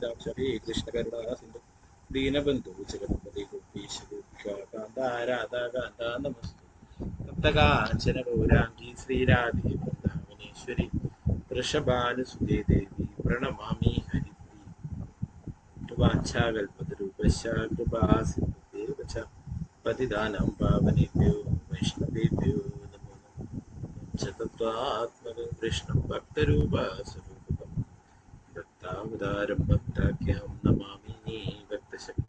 കടാക്ഷ ഹരേ കൃഷ്ണ കരുണാ സിന്ധു ദീനബന്ധു ജഗന്പതി ഗോപീശാന്ത രാധാകാന്ത നമസ്തു തപ്തകാഞ്ചന ഗൗരാംഗി ശ്രീരാധേ വൃന്ദാവനേശ്വരി വൃഷഭാനുസുതേ ദേവി പ്രണമാമി ഹരിപ്രിയ വാഞ്ചാകൽപതരൂപശ്ച കൃപാസിന്ധുദേവ ച പതിതാനാം പാവനേഭ്യോ വൈഷ്ണവേഭ്യോ നമോ നമഃ തത്വാത്മകം കൃഷ്ണം ഭക്തരൂപസ്വരൂപം ഭക്താവതാരം ഭക്താഖ്യം നമാമി ഭക്തശക്തി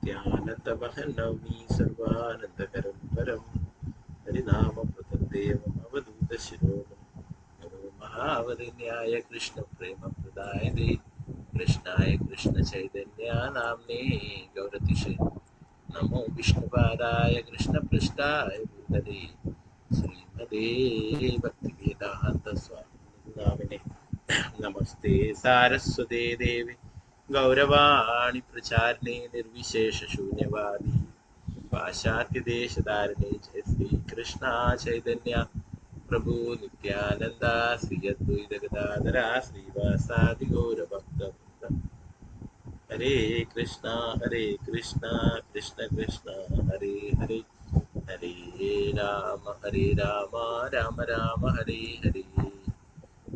ധ്യാനന്തമഹനമി സർവാനന്ദകരം പരം ഹരിനാമപ്രതദേവം അവധൂതശിരോമണി നമോ മഹാവദന്യായ കൃഷ്ണപ്രേമപ്രദായതേ കൃഷ്ണായ കൃഷ്ണചൈതന്യ നാമ്നേ ഗൗരതിഷേ നമോ വിഷ്ണുപാദായ കൃഷ്ണപൃഷ്ഠായ ഭൂതലേ ശ്രീമതേ ഭക്തിവേദാന്ത സ്വാമി നാമിനെ നമസ്തേ സാരസ്വതേ ദേവി ഗൗരവാണി പ്രചാരിണേ നിർവിശേഷ ശൂന്യവാദി പാശ്ചാത്യദേശധാരിണേ ജയ ശ്രീ കൃഷ്ണ ചൈതന്യ പ്രഭു നിത്യാനന്ദ ശ്രീ അദ്വൈത ഗദാധര ശ്രീവാസാദി ഗൗരഭക്തവൃന്ദ ഹരേ കൃഷ്ണ കൃഷ്ണ കൃഷ്ണ ഹരേ ഹരേ ഹരേ രാമ രാമ രാമ ഹരേ ഹരേ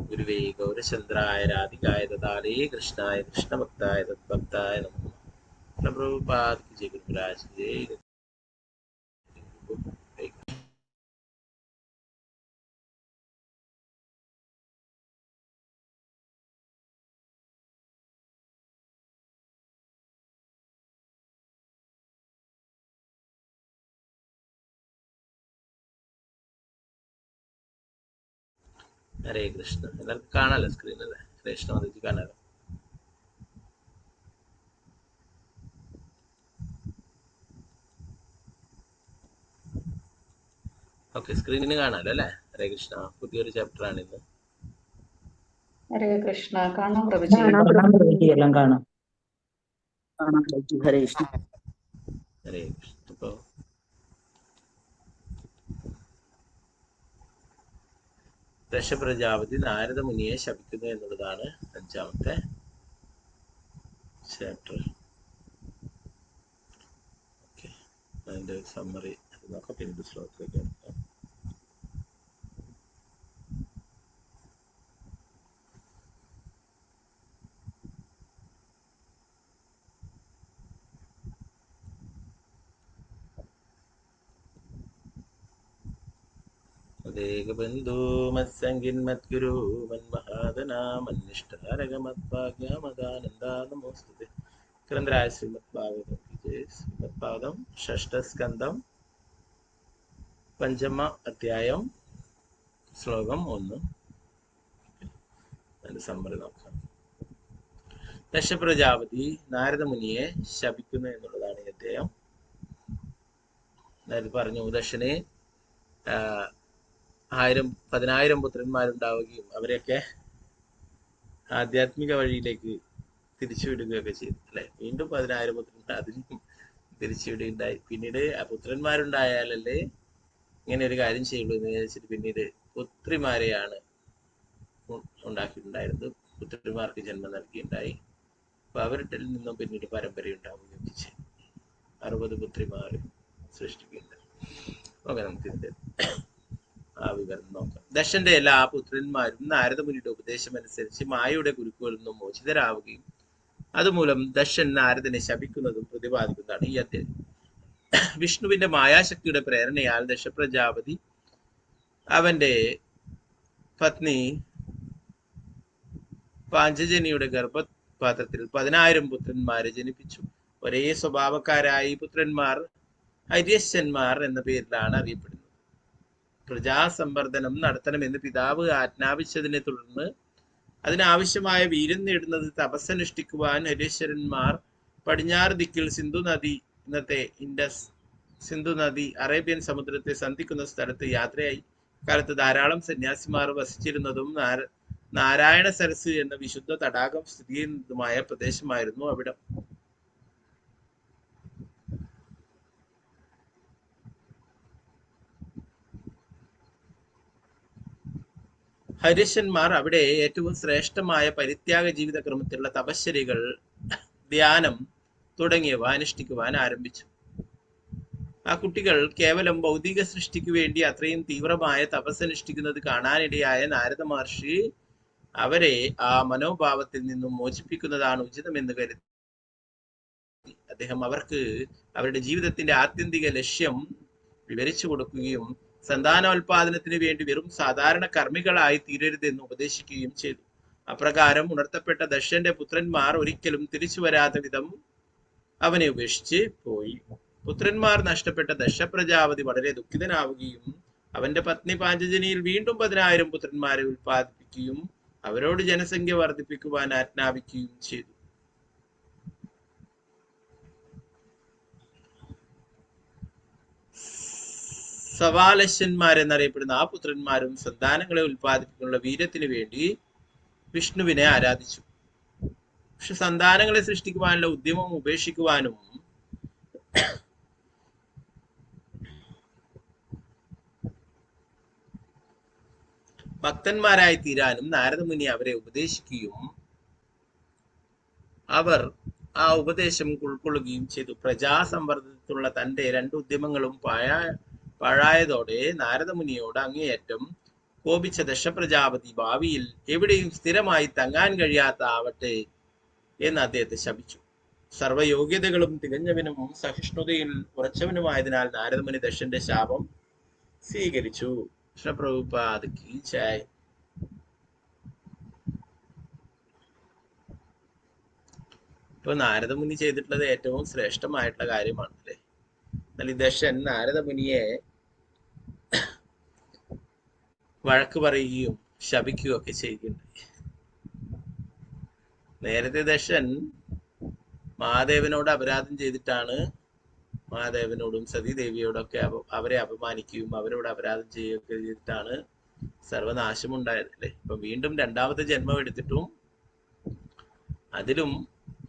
ഗുരുവേ ഗൗരചന്ദ്രായ രാധികായ ദദാലേ കൃഷ്ണായ കൃഷ്ണഭക്തായ തദ്ഭക്തായ നമോ പ്രഭുപാദ് ജയ ഗുരുരാജ് ജയ ഹരേ കൃഷ്ണ. എല്ലാവർക്കും കാണാലോ സ്ക്രീൻ അല്ലേ? കൃഷ്ണ വന്നിട്ട് കാണാലോ. ഓക്കെ, സ്ക്രീനിന് കാണാലോ അല്ലേ? ഹരേ കൃഷ്ണ. പുതിയൊരു ചാപ്റ്റർ ആണ് ഇന്ന്. ഹരേ കൃഷ്ണ. കാണാം പ്രഭുജി. എല്ലാം കാണാം. ഹരേ കൃഷ്ണ. ഹരേ കൃഷ്ണ. അപ്പോ ദശപ്രജാപതി നാരദ മുനിയെ ശപിക്കുന്നു എന്നുള്ളതാണ് 5ാമത്തെ ചാപ്റ്റർ. ഓക്കെ, അതിന്റെ സമ്മറി നോക്കാം, പിന്നീട് ശ്ലോകത്തിലേക്ക് എടുക്കാം. േകബന്ധോ മത്സംഗിൻ മദ്ഗുരു മന്മഹാദനാ മന്നിഷ്ടാരകമദ്ഭാഗ്യമദാനന്ദാ നമോസ്തുതേ. ഗ്രന്ഥരായ ശ്രീമദ് ഭാഗവതം ശ്രീമദ് ഭാഗവതം 6ാം സ്കന്ധം 5ാം അധ്യായം ശ്ലോകം 1. അതിന്റെ സമ്മറി നോക്കാം. ദശപ്രജാപതി നാരദ മുനിയെ ശപിക്കുന്നു എന്നുള്ളതാണ് ഈ അധ്യായം. നേരത്തെ പറഞ്ഞു, ദശന് 10,000 പുത്രന്മാരുണ്ടാവുകയും അവരെയൊക്കെ ആധ്യാത്മിക വഴിയിലേക്ക് തിരിച്ചുവിടുകയൊക്കെ ചെയ്തു അല്ലെ. വീണ്ടും 10,000 പുത്രന്മാർ അതിനും തിരിച്ചുവിടുകയുണ്ടായി. പിന്നീട് ആ പുത്രന്മാരുണ്ടായാലല്ലേ ഇങ്ങനെ ഒരു കാര്യം ചെയ്യുള്ളൂ എന്ന് വിചാരിച്ചിട്ട് പിന്നീട് പുത്രിമാരെയാണ് ഉണ്ടാക്കിയിട്ടുണ്ടായിരുന്നത്. പുത്രിമാർക്ക് ജന്മം നൽകിയുണ്ടായി. അപ്പൊ അവരുടെ നിന്നും പിന്നീട് പരമ്പര ഉണ്ടാവുകയൊക്കെ ചെയ്തു. 60 പുത്രിമാർ സൃഷ്ടിക്കുന്നുണ്ട്. ഓക്കെ, നമുക്ക് ഇതിന്റെ ആ വിവരണം നോക്കാം. ദശന്റെ എല്ലാ പുത്രന്മാരും നാരദമുനിയുടെ ഉപദേശം അനുസരിച്ച് മായയുടെ കുരുക്കുകളിൽ നിന്നും മോചിതരാവുകയും അതുമൂലം ദശൻ നാരദനെ ശപിക്കുന്നതും പ്രതിപാദിക്കുന്നതാണ് ഈ അധ്യായം. വിഷ്ണുവിന്റെ മായാശക്തിയുടെ പ്രേരണയാൽ ദശപ്രജാപതി അവന്റെ പത്നി പാഞ്ചജനിയുടെ ഗർഭപാത്രത്തിൽ 10,000 പുത്രന്മാരെ ജനിപ്പിച്ചു. ഒരേ സ്വഭാവക്കാരായ പുത്രന്മാർ ഹര്യശന്മാർ എന്ന പേരിലാണ് അറിയപ്പെടുന്നത്. പ്രജാസംവർദ്ധനം നടത്തണമെന്ന് പിതാവ് ആജ്ഞാപിച്ചതിനെ തുടർന്ന് അതിനാവശ്യമായ വീര്യം നേടുന്നത് തപസ്സനുഷ്ഠിക്കുവാൻ ഹരീശ്വരന്മാർ പടിഞ്ഞാറ് ദിക്കിൽ സിന്ധു നദി, ഇന്നത്തെ ഇൻഡസ് സിന്ധു നദി അറേബ്യൻ സമുദ്രത്തെ സന്ധിക്കുന്ന സ്ഥലത്ത് യാത്രയായി. കാലത്ത് ധാരാളം സന്യാസിമാർ വസിച്ചിരുന്നതും നാരായണ സരസ് എന്ന വിശുദ്ധ തടാകം സ്ഥിതി ചെയ്യുന്നതുമായ പ്രദേശമായിരുന്നു അവിടം. ഹരിശന്മാർ അവിടെ ഏറ്റവും ശ്രേഷ്ഠമായ പരിത്യാഗ ജീവിത ക്രമത്തിലുള്ള തപശ്ചര്യകൾ, ധ്യാനം തുടങ്ങിയവ അനുഷ്ഠിക്കുവാൻ ആരംഭിച്ചു. ആ കുട്ടികൾ കേവലം ഭൗതിക സൃഷ്ടിക്ക് വേണ്ടി അത്രയും തീവ്രമായ തപസ്സനുഷ്ഠിക്കുന്നത് കാണാനിടയായ നാരദ മഹർഷി അവരെ ആ മനോഭാവത്തിൽ നിന്നും മോചിപ്പിക്കുന്നതാണ് ഉചിതമെന്ന് കരുതി അദ്ദേഹം അവർക്ക് അവരുടെ ജീവിതത്തിന്റെ ആത്യന്തിക ലക്ഷ്യം വിവരിച്ചു കൊടുക്കുകയും സന്താനോൽപാദനത്തിന് വേണ്ടി വെറും സാധാരണ കർമ്മികളായി തീരരുതെന്ന് ഉപദേശിക്കുകയും ചെയ്തു. അപ്രകാരം ഉണർത്തപ്പെട്ട ദക്ഷന്റെ പുത്രന്മാർ ഒരിക്കലും തിരിച്ചു വരാത്ത വിധം അവനെ ഉപേക്ഷിച്ച് പോയി. പുത്രന്മാർ നഷ്ടപ്പെട്ട ദക്ഷപ്രജാപതി വളരെ ദുഃഖിതനാവുകയും അവന്റെ പത്നി പാഞ്ചജനിയിൽ വീണ്ടും 10,000 പുത്രന്മാരെ ഉൽപ്പാദിപ്പിക്കുകയും അവരോട് ജനസംഖ്യ വർദ്ധിപ്പിക്കുവാൻ ആജ്ഞാപിക്കുകയും ചെയ്തു. സവാലശ്യന്മാരെന്നറിയപ്പെടുന്ന ആ പുത്രന്മാരും സന്താനങ്ങളെ ഉൽപ്പാദിപ്പിക്കാനുള്ള വീര്യത്തിന് വേണ്ടി വിഷ്ണുവിനെ ആരാധിച്ചു. പക്ഷെ സന്താനങ്ങളെ സൃഷ്ടിക്കുവാനുള്ള ഉദ്യമം ഉപേക്ഷിക്കുവാനും ഭക്തന്മാരായി തീരാനും നാരദമുനി അവരെ ഉപദേശിക്കുകയും അവർ ആ ഉപദേശം ഉൾക്കൊള്ളുകയും ചെയ്തു. പ്രജാസംവർദ്ധനത്തിലുള്ള തന്റെ 2 ഉദ്യമങ്ങളും പാഴായതോടെ നാരദമുനിയോട് അങ്ങേയറ്റം കോപിച്ച ദക്ഷപ്രജാപതി ഭാവിയിൽ എവിടെയും സ്ഥിരമായി തങ്ങാൻ കഴിയാത്ത ആവട്ടെ എന്ന് അദ്ദേഹത്തെ ശപിച്ചു. സർവയോഗ്യതകളും തികഞ്ഞവനും സഹിഷ്ണുതയിൽ ഉറച്ചവനുമായതിനാൽ നാരദമുനി ദക്ഷന്റെ ശാപം സ്വീകരിച്ചു. കൃഷ്ണപ്രഭുപാദ് കീ ജയ്. ഇപ്പൊ നാരദമുനി ചെയ്തിട്ടുള്ളത് ഏറ്റവും ശ്രേഷ്ഠമായിട്ടുള്ള കാര്യമാണ് അല്ലെ. എന്നാൽ ഈ ദക്ഷൻ നാരദമുനിയെ വഴക്ക് പറയുകയും ശപിക്കുകയും ഒക്കെ ചെയ്യുകയുണ്ടായി. നേരത്തെ ദക്ഷൻ മഹാദേവനോട് അപരാധം ചെയ്തിട്ടാണ് മഹാദേവനോടും സതീദേവിയോടൊക്കെ അവരെ അപമാനിക്കുകയും അവരോട് അപരാധം ചെയ്യുകയൊക്കെ ചെയ്തിട്ടാണ് സർവനാശം ഉണ്ടായത് അല്ലെ. ഇപ്പൊ വീണ്ടും 2ാമത്തെ ജന്മം എടുത്തിട്ടും അതിലും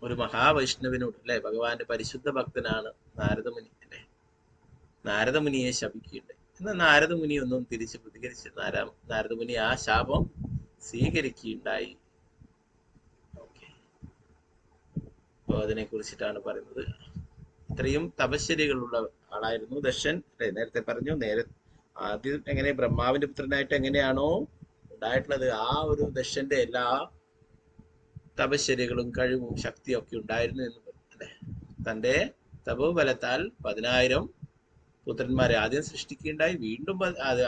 ഒരു മഹാവൈഷ്ണവനോട് അല്ലെ, ഭഗവാന്റെ പരിശുദ്ധ ഭക്തനാണ് നാരദമുനി അല്ലെ. നാരദമുനിയെ ശപിക്കുകയുണ്ടായി. എന്നാൽ നാരദമുനി ഒന്നും തിരിച്ച് പ്രതികരിച്ച് നാരദമുനി ആ ശാപം സ്വീകരിക്കുകയുണ്ടായി. അപ്പൊ അതിനെ കുറിച്ചിട്ടാണ് പറയുന്നത്. ഇത്രയും തപശ്ചര്യകളുള്ള ആളായിരുന്നു ദക്ഷൻ അല്ലെ. നേരത്തെ പറഞ്ഞു, ആദ്യം എങ്ങനെ ബ്രഹ്മാവിന്റെ പുത്രനായിട്ട് എങ്ങനെയാണോ ഉണ്ടായിട്ടുള്ളത്, ആ ഒരു ദക്ഷന്റെ എല്ലാ തപശ്ചര്യകളും കഴിവും ശക്തിയും ഒക്കെ ഉണ്ടായിരുന്നു എന്ന് പറഞ്ഞു അല്ലെ. തന്റെ തപോബലത്താൽ 10,000 പുത്രന്മാരെ ആദ്യം സൃഷ്ടിക്കുകയുണ്ടായി. വീണ്ടും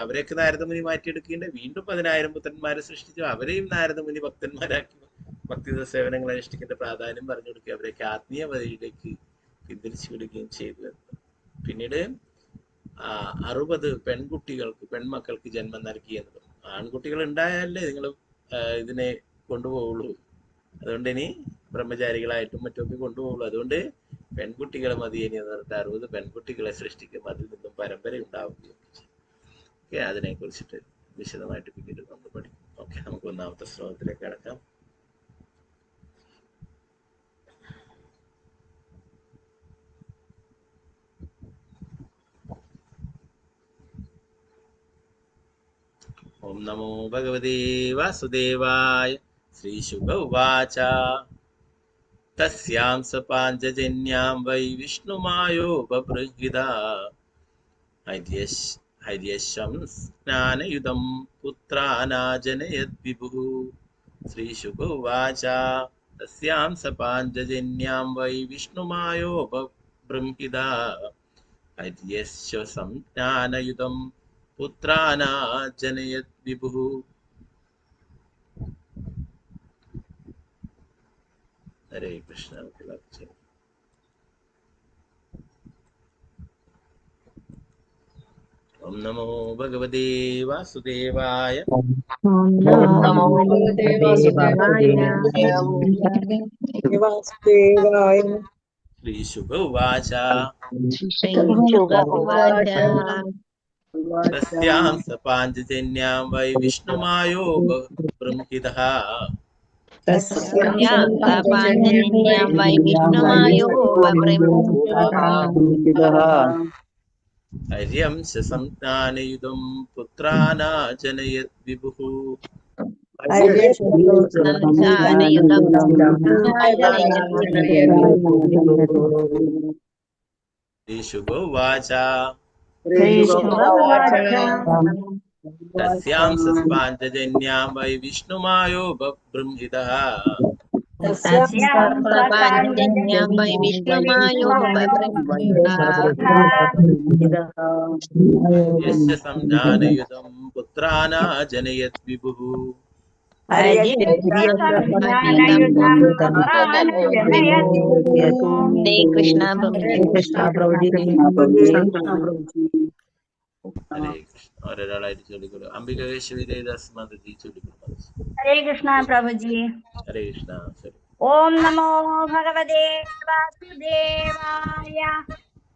അവരെയൊക്കെ നാരദമുനി മാറ്റിയെടുക്കുകയുണ്ടായി. വീണ്ടും 10,000 പുത്രന്മാരെ സൃഷ്ടിച്ചു. അവരെയും നാരദമുനി ഭക്തന്മാരാക്കി ഭക്തിത സേവനങ്ങൾ അനുഷ്ഠിക്കേണ്ട പ്രാധാന്യം പറഞ്ഞു കൊടുക്കുക, അവരെയൊക്കെ ആത്മീയ വഴിയിലേക്ക് പിന്തിരിച്ചു വിടുകയും ചെയ്തു. പിന്നീട് 60 പെൺമക്കൾക്ക് ജന്മം നൽകി എന്ന് പറഞ്ഞു. ആൺകുട്ടികൾ ഉണ്ടായാലേ നിങ്ങൾ ഇതിനെ കൊണ്ടുപോകുള്ളൂ, അതുകൊണ്ട് ഇനി ബ്രഹ്മചാരികളായിട്ടും മറ്റൊക്കെ കൊണ്ടുപോകുള്ളൂ, അതുകൊണ്ട് പെൺകുട്ടികളെ മതി ഇനി എന്ന് പറഞ്ഞിട്ട് 60 പെൺകുട്ടികളെ സൃഷ്ടിക്കും. അതിൽ നിന്നും പരമ്പര ഉണ്ടാവുകയും ഓക്കെ. അതിനെ കുറിച്ചിട്ട് വിശദമായിട്ട് പിന്നീട് നമ്മൾ പഠിക്കും. ഓക്കെ, നമുക്ക് 1ാമത്തെ ശ്ലോകത്തിലേക്ക് കടക്കാം. ഓം നമോ ഭഗവതേ വാസുദേവായ. ശ്രീശുക ഉവാച തസ്യാം സ പാഞ്ചജന്യാം വൈ വിഷ്ണുമായോ ബഭൃഹിത ഹര്യശം സ്നാനയുധം പുത്രാനാജനയദ്വിഭുഃ. ശ്രീശുക ഉവാച തസ്യാം സ പാഞ്ചജന്യാം വൈ വിഷ്ണുമായോ ബഭൃഹിത ഹര്യശം സ്നാനയുധം പുത്രാനാജനയദ്വിഭുഃ. ഹരേ കൃഷ്ണ. ഓം നമോ ഭഗവതേ വാസുദേവായ. ശ്രീശുക ഉവാച തസ്യാം സ പാഞ്ചജന്യാം വൈ വിഷ്ണുമായോ ബഭൃഹിതഃ ഹര്യം ശ സംജ്ഞാനയുധം പുത്രാനാജനയദ്വിഭുഃ. സംജാനയുധം श्रीशुक उवाच ശ്രീശുകോവാച तस्यां सस्पाञ्चजन्यां वै विष्णुमायो बृंहितः തസ്യാം സപാഞ്ജന്യം വൈ यस्य संजानयुतं पुत्राना जनयत् विभुः കൃഷ്ണ हरे कृष्ण और राइट चलिए अंबिकाश्वरी दस्मद दी चलिए हरे कृष्णा प्रभु जी। हरे कृष्ण सर ओम नमो भगवते वासुदेवाय।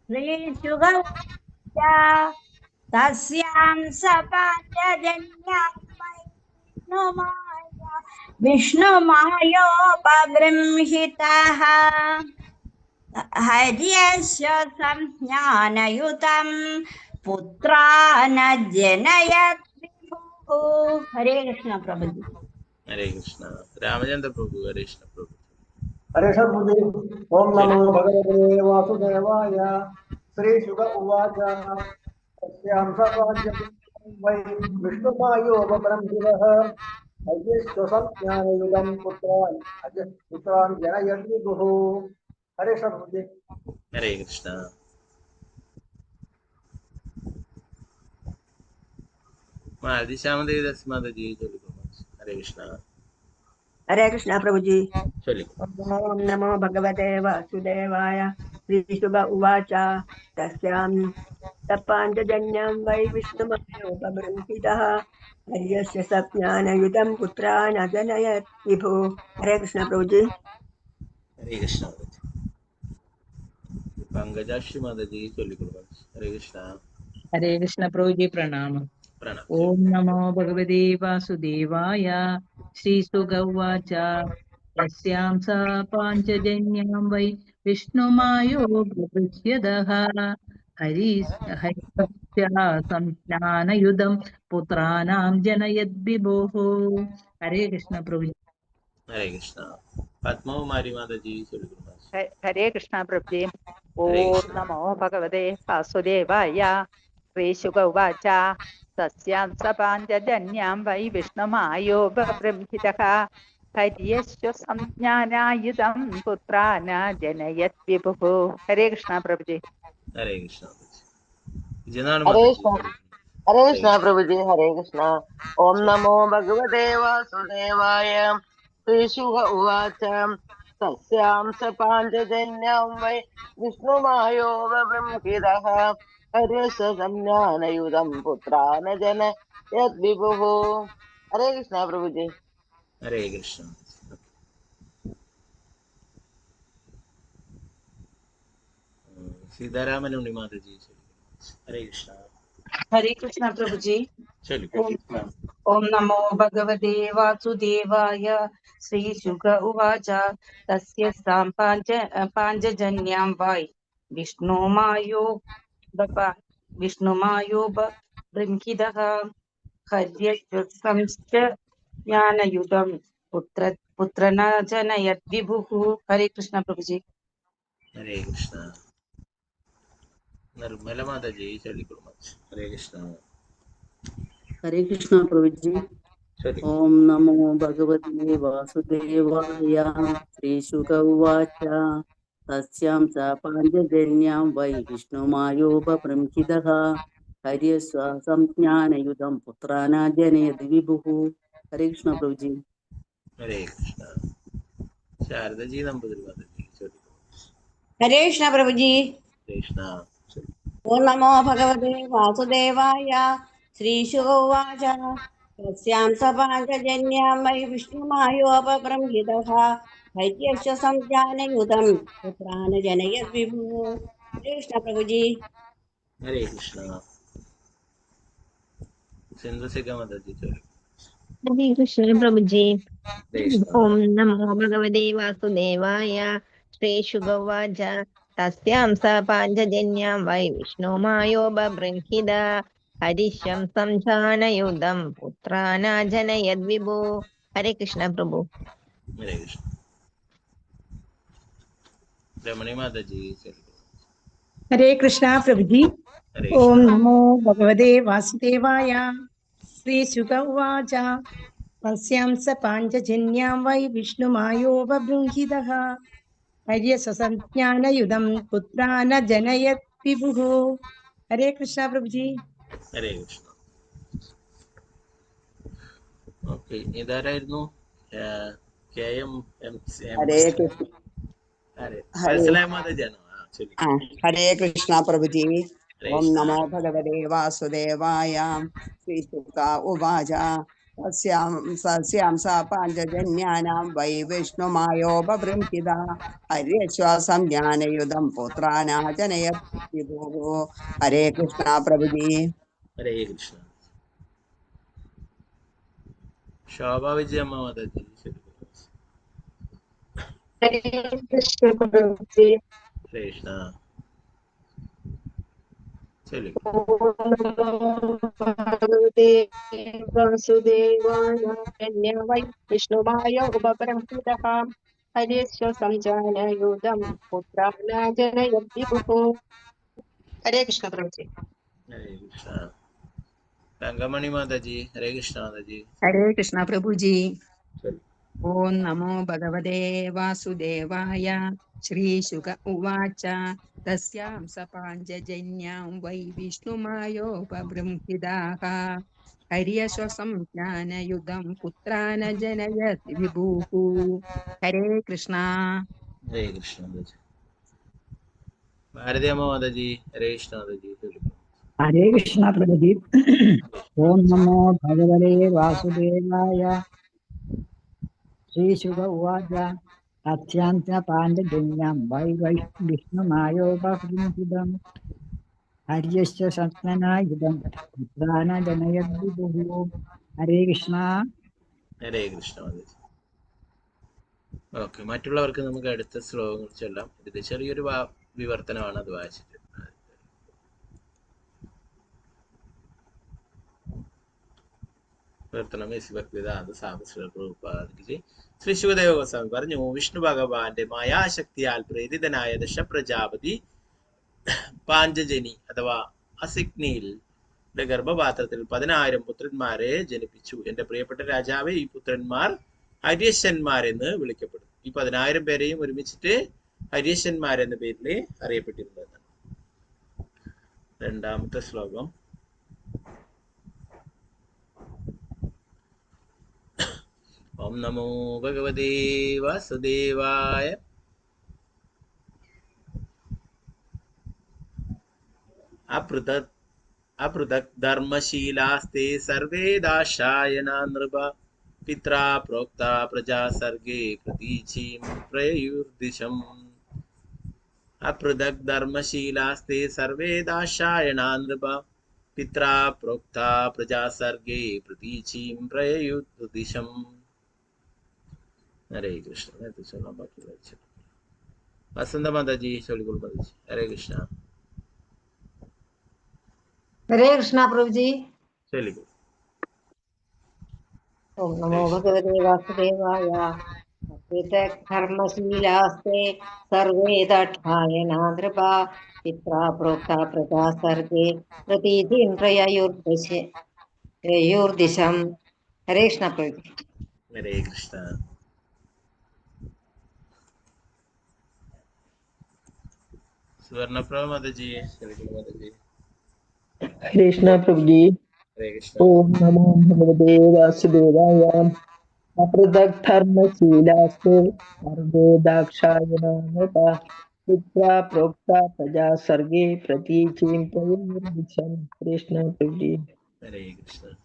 श्रीशुगवाच तस्यां सपाञ्चजन्यां वै विष्णुमायोपबृंहितः हर्यस्य संज्ञानयुतं पुत्रान् जनयत् विभुः। हरे कृष्ण प्रभु जी। हरे कृष्ण रामचंद्र प्रभु हरे कृष्ण प्रभु हरे शम्भुजे ओम नमो भगवते वासुदेवाय श्रीशुक उवाच तस्यां सपाञ्जलिं वै विष्णुमायोपब्रह्मिणः अयस्वसंज्ञानयुतं पुत्रान् जनयत् विभुः। हरे शम्भुजे हरे कृष्ण दिशामदे दस्मद दी चलिए हरे कृष्ण हरे कृष्ण प्रभु जी। चलिए ओम नमो भगवते वासुदेवाय। श्रीशुक उवाच तस्यां सपाञ्चजन्यं वै विष्णुमायोपबृंहितः हर्यस्य सज्ञानयुतं पुत्रान् अजनयत् विभुः। हरे कृष्ण प्रभु जी। हरे कृष्ण पंकजाक्षी माता जी चलिए हरे कृष्ण हरे कृष्ण प्रभु जी प्रणाम। प्रणाम ओम नमो भगवते वासुदेवाय। श्रीशुक उवाच तस्यां सा पाञ्चजन्यां वै विष्णुमायो बृहद्यदः हरिस्य संज्ञानयुधं पुत्राणां जनयद्विभुः। हरे कृष्ण प्रभु। हरे कृष्ण पद्मकुमारी माता जी चलिए हरे कृष्ण प्रभु जी। हरे ओम कृष्ण नमो भगवते वासुदेवाय। श्रीशुक उवाच तस्यां सपाञ्चजन्यां वै विष्णुमायो बृंहितः हर्यस्य संज्ञानायुधं पुत्रान् जनयत् विभुः। हरे कृष्ण प्रभु जी। हरे कृष्ण जनार्दन हरे माता जी कृष्ण चलिए हरे हरे कृष्ण प्रभु जी हरे कृष्ण ओम नमो भगवते वासुदेवाय श्रीशुक उवाच तस्यां स पाञ्चजन्यां वै विष्णुमायो बृंहितः हर्यस्य संज्ञानयुतं पुत्रान् जनयद्विभुः। हरे कृष्ण प्रभु जी हरे कृष्ण सीतारामन माता जी चलिए हरे कृष्ण हरे कृष्ण प्रभु जी। चलिए ओम ओम नमो भगवते वासुदेवाय। श्रीशुक उवाच तस्य पाञ्चजन्यां वै विष्णुमायो बृंहितः हर्यश्वसंश्च ज्ञानयुतं पुत्रन जनयद्विभुः। हरे कृष्ण प्रभु जी। हरे कृष्ण निर्मला माता जी चलिए हरे कृष्ण हरे कृष्ण प्रभु जी। चलिए ओम नमो भगवते वासुदेवाय। श्रीशुक उवाच तस्यां स पाञ्चजन्यां वै विष्णुमायोपबृंहितः हर्यस्व संज्ञानयुतं पुत्रान् जनयद्विभुः। हरे कृष्ण प्रभु जी। हरे कृष्ण शारदा जी नंबर माता जी चलिए हरे कृष्ण प्रभु जी। कृष्ण चलिए ओम नमो भगवते वासुदेवाय। श्रीशुक उवाच तस्यां सपाञ्चजन्यां वै विष्णुमायोपबृंहितः हर्यस्य संज्ञानयुतं पुत्रान् जनयत् विभुः। हरे कृष्ण प्रभु जी। हरे कृष्ण सिंधु से माता जी चलिए हरे कृष्ण प्रभु जी। कृष्ण ओम नमो भगवते वासुदेवाय। श्रीशुक उवाच तस्यां स पाञ्चजन्यां वै विष्णुमायो बभृंहितः हरिश्यं संजानयुधं पुत्रान् जनयद्विभुः। हरे कृष्ण प्रभु। हरे कृष्ण। रमणी माता जी हरे कृष्णा प्रभु जी। हरे ओम कृष्ण। नमो भगवते वासुदेवाय। श्रीशुक उवाच तस्यां स पाञ्चजन्यां वै विष्णुमायोपबृंहितः हर्यसंज्ञानयुधं पुत्रा न जनयत् विभुः। हरे कृष्णा प्रभु जी। हरे कृष्ण. ഓക്കെ, ഇതാരായിരുന്നു? हरे कृष्ण हरे വത്സലായ മാതാജിയാണോ? ശരി. हरे कृष्ण प्रभु जी। हरे ओम कृष्ण. नमो भगवते वासुदेवाय। श्रीशुक उवाच सस्यां स पाञ्चजन्यानां वै विष्णुमायोपबृंहितः हर्यश्वासं ज्ञानयुधं पुत्रानाजनयत् विभुः। हरे कृष्ण प्रभु जी। ഹരേ കൃഷ്ണ. ശോഭാ വിജയമ്മ മാതാജി ശരി. हरे कृष्ण प्रभु जी। ഹരേ കൃഷ്ണ. ശരി. भगवते वासुदेवाय वै विष्णुमायोपबृंहितः हर्यश्वसंज्ञानयुधं पुत्रानाजनयत् विभुः। हरे कृष्ण प्रभु जी। ഹരേ കൃഷ്ണ. തങ്കമണി മാതാജി ഹരേ കൃഷ്ണ മാതാജി हरे कृष्ण प्रभु जी। ശരി. ओम नमो भगवते वासुदेवाय। श्रीशुक उवाच तस्यां स पाञ्चजन्यां वै विष्णुमायोपबृंहिताः हर्यश्वसंज्ञानयुधं पुत्रान् जनयत् विभुः। हरे कृष्ण. ഹരേ കൃഷ്ണ മാതാജി. ഭാരതി അമ്മ മാതാജി ഹരേ കൃഷ്ണ മാതാജി ശരി. हरे कृष्ण प्रभु जी। ओम नमो भगवते वासुदेवाय। श्रीशुक उवाच तस्यां पाण्डजन्यां वै विष्णुमायोपबृंहितम् हर्यश्च संज्ञानयुधं पुत्रान् जनयत् विभुः। हरे कृष्ण. ഹരേ കൃഷ്ണ മാതാജി. ഓക്കെ, മറ്റുള്ളവർക്ക് നമുക്ക് അടുത്ത ശ്ലോകങ്ങൾ ചൊല്ലാം. ഇത് ചെറിയൊരു വിവർത്തനമാണ്, അത് വായിച്ചിട്ട്. ശ്രീ ശിവദേവ ഗോസ്വാമി പറഞ്ഞു, വിഷ്ണു ഭഗവാന്റെ മായാശക്തിയാൽ പ്രേരിതനായ ദശ പ്രജാപതി പാഞ്ചജനി അഥവാ അസിഗ്നിയിൽ ഗർഭപാത്രത്തിൽ 10,000 പുത്രന്മാരെ ജനിപ്പിച്ചു. എന്റെ പ്രിയപ്പെട്ട രാജാവെ, ഈ പുത്രന്മാർ ഹര്യശന്മാരെന്ന് വിളിക്കപ്പെടും. ഈ 10,000 പേരെയും ഒരുമിച്ചിട്ട് ഹര്യശന്മാരെന്ന പേരിൽ അറിയപ്പെട്ടിരുന്നതാണ്. രണ്ടാമത്തെ ശ്ലോകം. ഓം നമോ ഭഗവതേ വാസുദേവായ. अपृथक् धर्मशीलास्ते सर्वे दाशायना नृप पित्रा प्रोक्ता प्रजा सर्गे प्रतीचीं प्रयुर्दिशम्. अपृथक् धर्मशीलास्ते सर्वे दाशायना नृप पित्रा प्रोक्ता प्रजा सर्गे प्रतीचीं प्रयुर्दिशम्. हरे कृष्ण. वसंत माताजी सोलिगुल माताजी हरे कृष्ण. हरे कृष्णा प्रभु जी। सोलिगुल. ओम नमो भगवते वासुदेवाय। पृथक् धर्मशीलास्ते सर्वे दक्षायना नृपा पित्रा प्रोक्ता प्रजा सर्गे प्रतीतिं प्रयुर्दिशम्। हरे कृष्णा प्रभु जी। हरे कृष्ण. सुवर्णप्रभा माताजी सोलिगुल माताजी कृष्ण प्रभु जी। हरे कृष्ण. ओम नमो भगवते वासुदेवाय। अपृथक् धर्मशीलास्ते सर्वे दाक्षायणा नृपा पित्रा प्रोक्ता प्रजा सर्गे प्रतीचीं प्रयुर्दिशम्। कृष्ण प्रभु जी। हरे कृष्ण.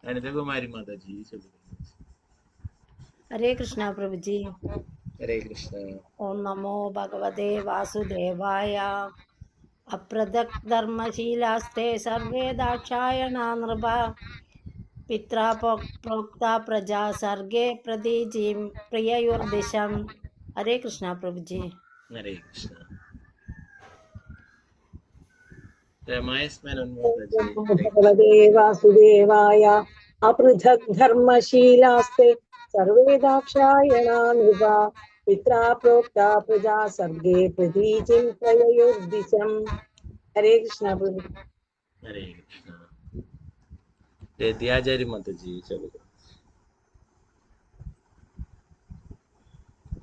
अनिता कुमारी माताजी सोलिगुल. हरे कृष्णा प्रभु जी। हरे कृष्ण. ओम नमो भगवते वासुदेवाय। अप्रदक् धर्मशीलास्ते सर्वे दाक्षायणा नृपा पित्रा प्रोक्ता प्रजा सर्गे प्रतीचीं प्रयुर्दिशम्. हरे कृष्णा प्रभु जी। हरे कृष्ण. रमायस मेनन माताजी हरे कृष्ण. भगवते वासुदेवाय। अपृथक् धर्मशीलास्ते सर्वे दाक्षायणा नृप पित्रा प्रोक्ता प्रजा सर्गे प्रतीचिं प्रययुर्दिशम् हरे कृष्ण प्रभु। हरे कृष्णा। विद्याचार्य माता जी चलो।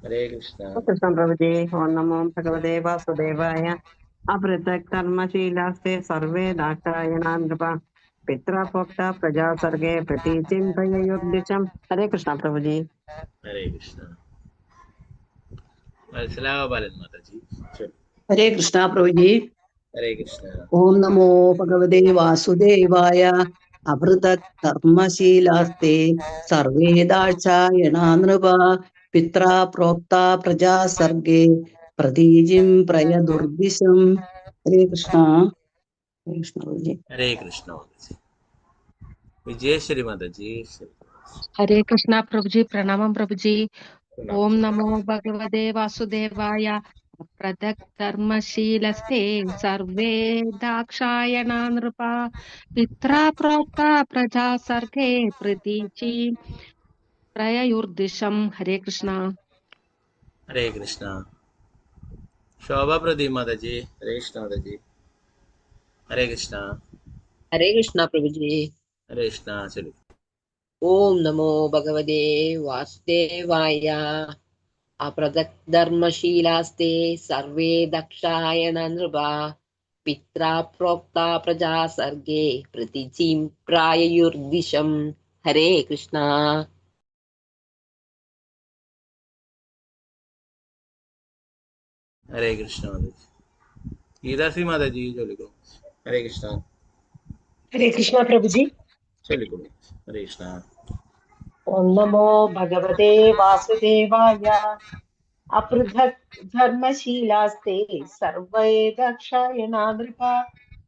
हरे कृष्णा। कृष्ण प्रभु जी। ओम नमो भगवते वासुदेवाय। अपृथक् कर्मशीलास्ते सर्वे दाक्षायणा नृप पित्रा प्रोक्ता प्रजा सर्गे प्रतीचिं प्रययुर्दिशम् हरे कृष्ण प्रभु जी। हरे कृष्णा। वत्सला बालन माता जी चलो। हरे कृष्णा प्रभु जी। हरे कृष्णा। ओम नमो भगवते वासुदेवाय। अभृतत् कर्मशीलास्ते सर्वे दाक्षायणा नृप पित्रा प्रोक्ता प्रजा सर्गे प्रतीजिं प्रयदुर्दिशम् हरे कृष्णा। हरे कृष्ण प्रभु जी। हरे कृष्णा माता जी। विजयश्री माता जी चलो। हरे कृष्णा प्रभु जी। प्रणाम प्रभु जी। प्रणाम। ओम नमो भगवते वासुदेवाय। प्रदक् कर्मशीलस्ते सर्वे दाक्षायणा नृपा पित्रा प्रोक्ता प्रजा सर्गे प्रतीचि प्रययुर्दिशम् हरे कृष्णा। हरे कृष्णा। शोभा प्रदीप माता जी। हरे कृष्णा माता जी। हरे कृष्णा। हरे कृष्णा प्रभु जी। हरे कृष्णा चलो। ओम नमो भगवते वासुदेवाय। अपृथक्धर्मशीलास्ते सर्वे दक्षायण नृपा पित्रा प्रोक्ता प्रजा सर्गे प्रतीचिं प्राययुर्दिशम् हरे कृष्णा। हरे कृष्णा माता जी। गीता श्री माता जी चलो। हरे कृष्णा। हरे कृष्ण प्रभु जी। चलो। हरे कृष्णा। ओम नमो भगवते वासुदेवाय। अपृथक् धर्मशीलास्ते सर्वे दाक्षायणा नृप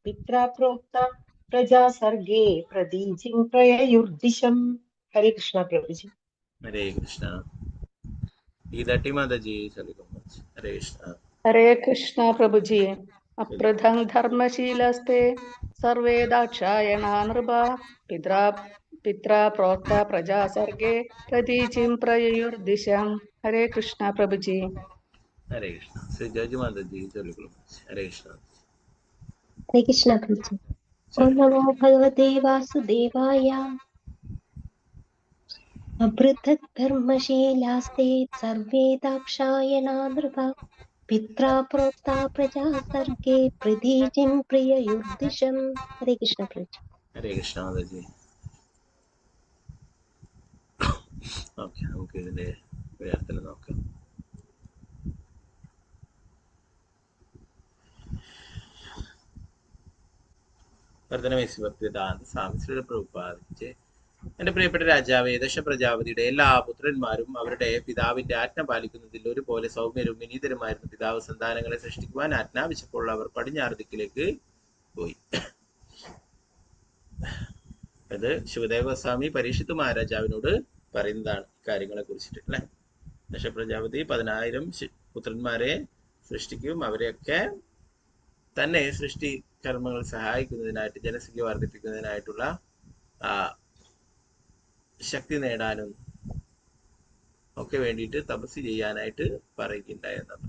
पित्रा प्रोक्ता प्रजा सर्गे प्रतीचिं प्रययुर्दिशम् हरे कृष्ण प्रभु जी। हरे कृष्णा। गीता टी माता जी चलो। हरे कृष्णा। हरे कृष्णा प्रभु जी। चलो। अप्रथं धर्मशीलस्ते सर्वे दाक्षायणा नृपा पित्रा पित्रा प्रोक्ता प्रजा सर्गे प्रतीचिं प्रययुर्दिशम् हरे कृष्णा प्रभु जी। हरे कृष्णा। श्री जय माता जी चलो। हरे कृष्णा। हरे कृष्ण प्रभु। ओम चलो। नमो भगवते वासुदेवाय। अपृथक् धर्मशीलास्ते सर्वे दाक्षायणा नृपा पित्रा प्रोक्ता प्रजा सर्गे प्रतीचिं प्रिययुर्दिशम् हरे कृष्ण प्रभु। हरे कृष्णा माता जी. ഓക്കെ, നമുക്ക് ഇതിന്റെ വിവർത്തനം നോക്കാം. വർദ്ധനമേശിഭക്തിദാന്ത സ്വാമിശ്രീ പ്രഭുപാദിച്ച്, എന്റെ പ്രിയപ്പെട്ട രാജാവേ, ദശ പ്രജാപതിയുടെ എല്ലാ പുത്രന്മാരും അവരുടെ പിതാവിന്റെ ആജ്ഞ പാലിക്കുന്നതിൽ ഒരുപോലെ സൗമ്യരും വിനീതരുമായിരുന്നു. പിതാവ് സന്താനങ്ങളെ സൃഷ്ടിക്കുവാൻ ആജ്ഞാപിച്ചപ്പോൾ അവർ പടിഞ്ഞാറ് ദിക്കിലേക്ക് പോയി. അത് ശിവദേവസ്വാമി പരീക്ഷിത്ത് മഹാരാജാവിനോട് പറയുന്നതാണ് കാര്യങ്ങളെ കുറിച്ചിട്ട് അല്ലെ. ദശപ്രജാപതി 10,000 പുത്രന്മാരെ സൃഷ്ടിക്കും. അവരെയൊക്കെ തന്നെ സൃഷ്ടി കർമ്മങ്ങൾ സഹായിക്കുന്നതിനായിട്ട്, ജനസംഖ്യ വർദ്ധിപ്പിക്കുന്നതിനായിട്ടുള്ള ശക്തി നേടാനും ഒക്കെ വേണ്ടിയിട്ട് തപസ് ചെയ്യാനായിട്ട് പറയുകയുണ്ടായെന്നാണ്.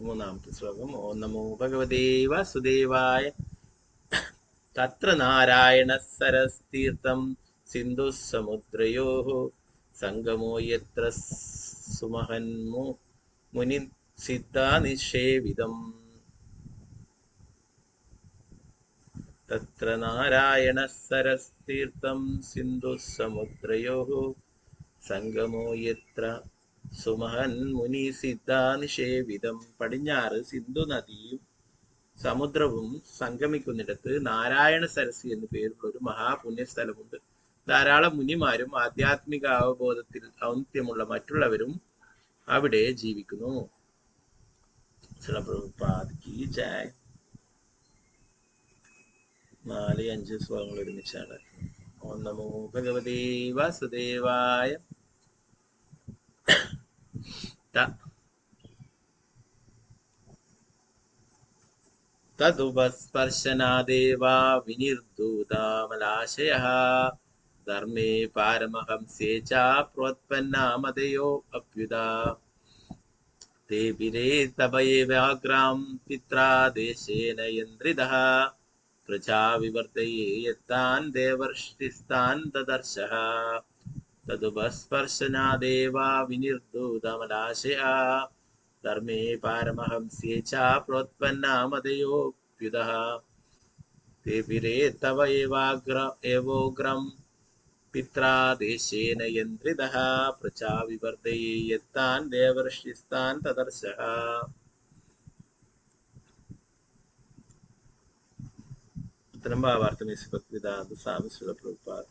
മൂന്നാമത്തെ ശ്ലോകം. ഓം നമോ ഭഗവതേ വാസുദേവായ. തത്ര നാരായണ സരസ്തീർത്ഥം സിന്ധു സമുദ്രയോഃ സംഗമോ യത്ര സുമഹന്മു മുനി സിദ്ധാ നിഷേവിതം. തത്ര നാരായണ സരസ്തീർത്ഥം സിന്ധു സമുദ്രയോഃ സംഗമോ യത്ര സുമഹൻ മുനി സിദ്ധാ നിഷേവിതം. പടിഞ്ഞാറ് സിന്ധു നദിയും സമുദ്രവും സംഗമിക്കുന്നിടത്ത് നാരായണ സരസ് എന്ന് പേരുള്ള ഒരു മഹാപുണ്യസ്ഥലമുണ്ട്. ധാരാളം മുനിമാരും ആധ്യാത്മിക അവബോധത്തിൽ ഔന്നത്യമുള്ള മറ്റുള്ളവരും അവിടെ ജീവിക്കുന്നു. 4-5 ശ്ലോകങ്ങൾ ഒരുമിച്ചാണ്. ഓം നമോ ഭഗവതേ വാസുദേവായ. തതുപസ്പർശനാദേവാ വിനിർദൂതാമലാശയഃ ധർമ്മേ പാരമഹംസേ ച പ്രോത്പന്നാമതയോ അഭ്യുതാ തേപിരേ തപയേവാഗ്രാം പിത്രാ ദേശേന യന്ത്രിതഃ പ്രജാ വിവർത്തയേ യത്താൻ ദേവർഷിസ്താൻ ദദർശഃ തതുപസ്പർശനാദേവാ വിനിർദൂതമലാശയഃ ധർമ്മേ പാരമഹംസ്യേ ച പ്രോത്പന്നാമതയോऽഭ്യുതഃ തേപിരേ തവ ഏവോഗ്രം പിത്രാ ദേശേന യന്ത്രിതഃ പ്രജാ വിവർത്തയേ യത്താൻ ദേവർഷിസ്താൻ തദർശഃ. ഉത്തരം ഭാവാർത്ഥം സ്വാമിശ്രീ പ്രഭുപാദ്.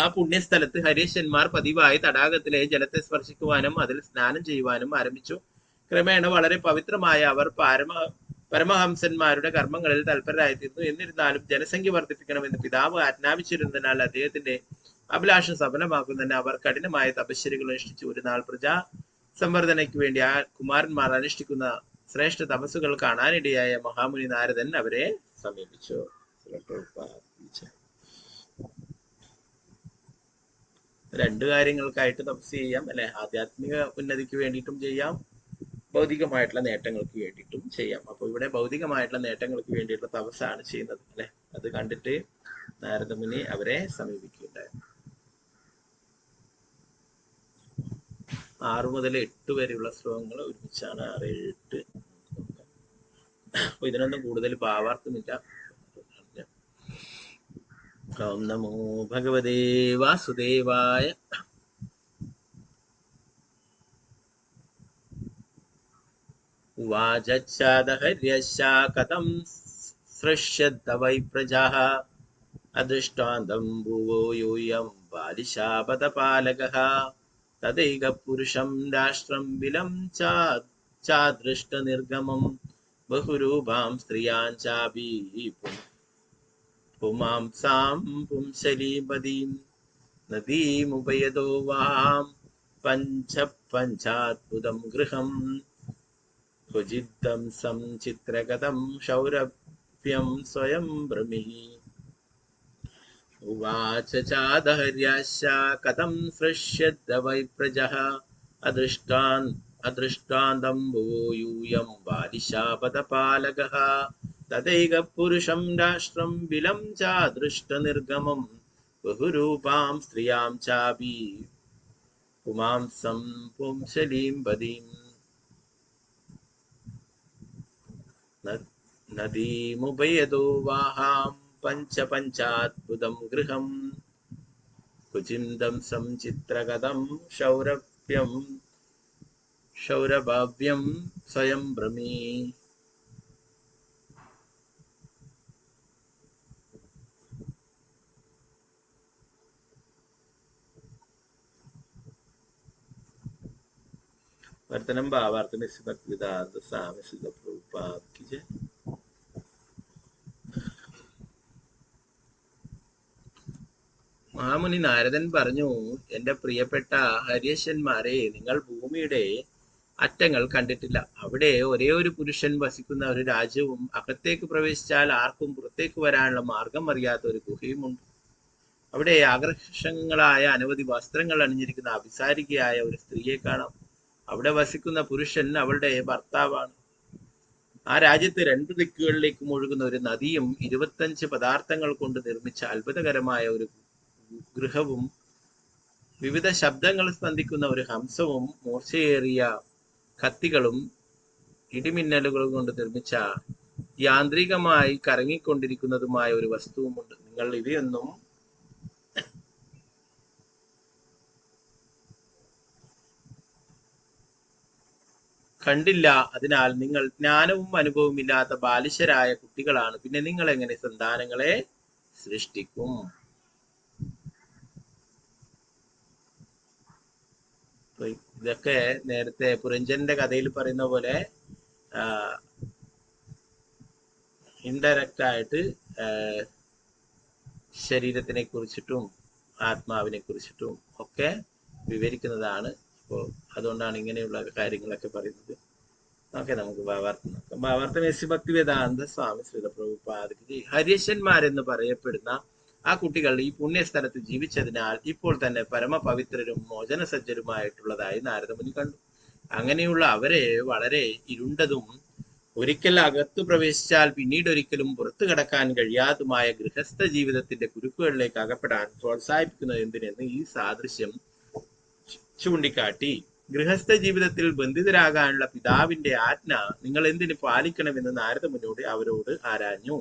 ആ പുണ്യസ്ഥലത്ത് ഹരീശന്മാർ പതിവായി തടാകത്തിലെ ജലത്തെ സ്പർശിക്കുവാനും അതിൽ സ്നാനം ചെയ്യുവാനും ആരംഭിച്ചു. ക്രമേണ വളരെ പവിത്രമായ അവർ പരമഹംസന്മാരുടെ കർമ്മങ്ങളിൽ തൽപരരായിത്തീർന്നു. എന്നിരുന്നാലും ജനസംഖ്യ വർദ്ധിപ്പിക്കണമെന്ന് പിതാവ് ആജ്ഞാപിച്ചിരുന്നതിനാൽ അദ്ദേഹത്തിന്റെ അഭിലാഷം സഫലമാക്കുന്നതിന് അവർ കഠിനമായ തപശ്ശരികൾ അനുഷ്ഠിച്ചു. ഒരു നാൾ പ്രജാ സംവർദ്ധനയ്ക്ക് വേണ്ടി ആ കുമാരന്മാർ അനുഷ്ഠിക്കുന്ന ശ്രേഷ്ഠ തപസ്സുകൾ കാണാനിടയായ മഹാമുനി നാരദൻ അവരെ സമീപിച്ചു. രണ്ടു കാര്യങ്ങൾക്കായിട്ട് തപസ് ചെയ്യാം അല്ലെ. ആധ്യാത്മിക ഉന്നതിക്ക് വേണ്ടിയിട്ടും ചെയ്യാം, ഭൗതികമായിട്ടുള്ള നേട്ടങ്ങൾക്ക് വേണ്ടിയിട്ടും ചെയ്യാം. അപ്പൊ ഇവിടെ ഭൗതികമായിട്ടുള്ള നേട്ടങ്ങൾക്ക് വേണ്ടിയിട്ടുള്ള തപസ്സാണ് ചെയ്യുന്നത് അല്ലെ. അത് കണ്ടിട്ട് നാരദമുനി അവരെ സമീപിക്കുകയുണ്ടായിരുന്നു. 6 മുതൽ 8 വരെയുള്ള ശ്ലോകങ്ങൾ ഒരുമിച്ചാണ്. 6, 7, 8. അപ്പൊ ഇതിനൊന്നും കൂടുതൽ ഭാവാർത്ഥമില്ല. ഓം നമോ ഭഗവതേ വാസുദേവായ. ഉവാചാദഹര്യശ കഥം സൃഷ്യത വൈ പ്രജാഃ അദൃഷ്ടാന്തം ഭുവോ യൂയം ബാലിശാപതപാലകഃ തദൈക പുരുഷം രാഷ്ട്രം വിലം ചാദൃഷ്ടനിർഗമം ബഹുരൂപാം സ്ത്രിയാൻ ചാപി പുമാംസാം പുംസലീപതീം നദീമുപയതോ വാം പഞ്ചാത്ഭുതം ഗൃഹം ക്വചിദ്ധം സംചിത്രകഥം ശൗരഭ്യം സ്വയം ഭ്രമിഃ. ഉവാച ചാദഹര്യാശ കഥം സൃഷ്യത വൈ പ്രജഃ അദൃഷ്ടാന്തം ഭുവോ യൂയം ബാലിശാപതപാലകഃ തദൈക പുരുഷം രാഷ്ട്രം വിലം ചാദൃഷ്ടനിർഗമം ബഹുരൂപാം സ്ത്രിയാം ചാപി പുമാംസം പുംസലീം പദീം നദീമുപയതോ വാഹാം പഞ്ചാത്ഭുതം ഗൃഹം കുചിന്തം സംചിത്രകഥം ശൗരഭാവ്യം സ്വയം ഭ്രമീ. വർത്തനം ഭാവാർത്ഥം ഭക്തിവേദാന്ത സ്വാമി ശ്രീല പ്രഭുപാദ് കി ജയ്. മഹാമുനി നാരദൻ പറഞ്ഞു, എന്റെ പ്രിയപ്പെട്ട ഹര്യശന്മാരെ, നിങ്ങൾ ഭൂമിയുടെ അറ്റങ്ങൾ കണ്ടിട്ടില്ല. അവിടെ ഒരേ ഒരു പുരുഷൻ വസിക്കുന്ന ഒരു രാജ്യവും അകത്തേക്ക് പ്രവേശിച്ചാൽ ആർക്കും പുറത്തേക്ക് വരാനുള്ള മാർഗം അറിയാത്ത ഒരു ഗുഹയുമുണ്ട്. അവിടെ ആകർഷകങ്ങളായ അനവധി വസ്ത്രങ്ങൾ അണിഞ്ഞിരിക്കുന്ന അഭിസാരികയായ ഒരു സ്ത്രീയെ കാണാം. അവിടെ വസിക്കുന്ന പുരുഷൻ അവളുടെ ഭർത്താവാണ്. ആ രാജ്യത്ത് 2 ദിക്കുകളിലേക്കും ഒഴുകുന്ന ഒരു നദിയും 25 പദാർത്ഥങ്ങൾ കൊണ്ട് നിർമ്മിച്ച അത്ഭുതകരമായ ഒരു ഗൃഹവും വിവിധ ശബ്ദങ്ങൾ സ്പന്ദിക്കുന്ന ഒരു ഹംസവും മൂർച്ചയേറിയ കത്തികളും ഇടിമിന്നലുകളും കൊണ്ട് നിർമ്മിച്ച യാന്ത്രികമായി കറങ്ങിക്കൊണ്ടിരിക്കുന്നതുമായ ഒരു വസ്തുവുമുണ്ട്. നിങ്ങൾ ഇവയൊന്നും കണ്ടില്ല. അതിനാൽ നിങ്ങൾ ജ്ഞാനവും അനുഭവവും ഇല്ലാത്ത ബാലിശരായ കുട്ടികളാണ്. പിന്നെ നിങ്ങൾ എങ്ങനെ സന്താനങ്ങളെ സൃഷ്ടിക്കും? ഇതൊക്കെ നേരത്തെ പുരഞ്ജന്റെ കഥയിൽ പറയുന്ന പോലെ ഇൻഡയറക്റ്റ് ആയിട്ട് ശരീരത്തിനെ കുറിച്ചിട്ടും ആത്മാവിനെ കുറിച്ചിട്ടും ഒക്കെ വിവരിക്കുന്നതാണ്. അപ്പോൾ അതുകൊണ്ടാണ് ഇങ്ങനെയുള്ള കാര്യങ്ങളൊക്കെ പറയുന്നത്. ഓക്കെ, നമുക്ക് ഭാവാർത്ഥം നോക്കാം. ഭാവാർത്ഥം എസ് ഭക്തിവേദാന്ത സ്വാമി ശ്രീല പ്രഭുപാദി. ഹര്യശന്മാരെന്ന് പറയപ്പെടുന്ന ആ കുട്ടികൾ ഈ പുണ്യസ്ഥലത്ത് ജീവിച്ചതിനാൽ ഇപ്പോൾ തന്നെ പരമപവിത്രരും മോചനസജ്ജരുമായിട്ടുള്ളതായി നാരദമുനി കണ്ടു. അങ്ങനെയുള്ള അവരെ വളരെ ഇരുണ്ടതും ഒരിക്കൽ അകത്തു പ്രവേശിച്ചാൽ പിന്നീട് ഒരിക്കലും പുറത്തു കടക്കാൻ കഴിയാതുമായ ഗൃഹസ്ഥ ജീവിതത്തിന്റെ കുരുക്കുകളിലേക്ക് അകപ്പെടാൻ പ്രോത്സാഹിപ്പിക്കുന്നത് എന്തിനെന്ന് ഈ സാദൃശ്യം ചൂണ്ടിക്കാട്ടി. ഗൃഹസ്ഥ ജീവിതത്തിൽ ബന്ധിതരാകാനുള്ള പിതാവിന്റെ ആജ്ഞ നിങ്ങൾ എന്തിന് പാലിക്കണമെന്ന് നാരദമുനിയോട് അവരോട് ആരാഞ്ഞു.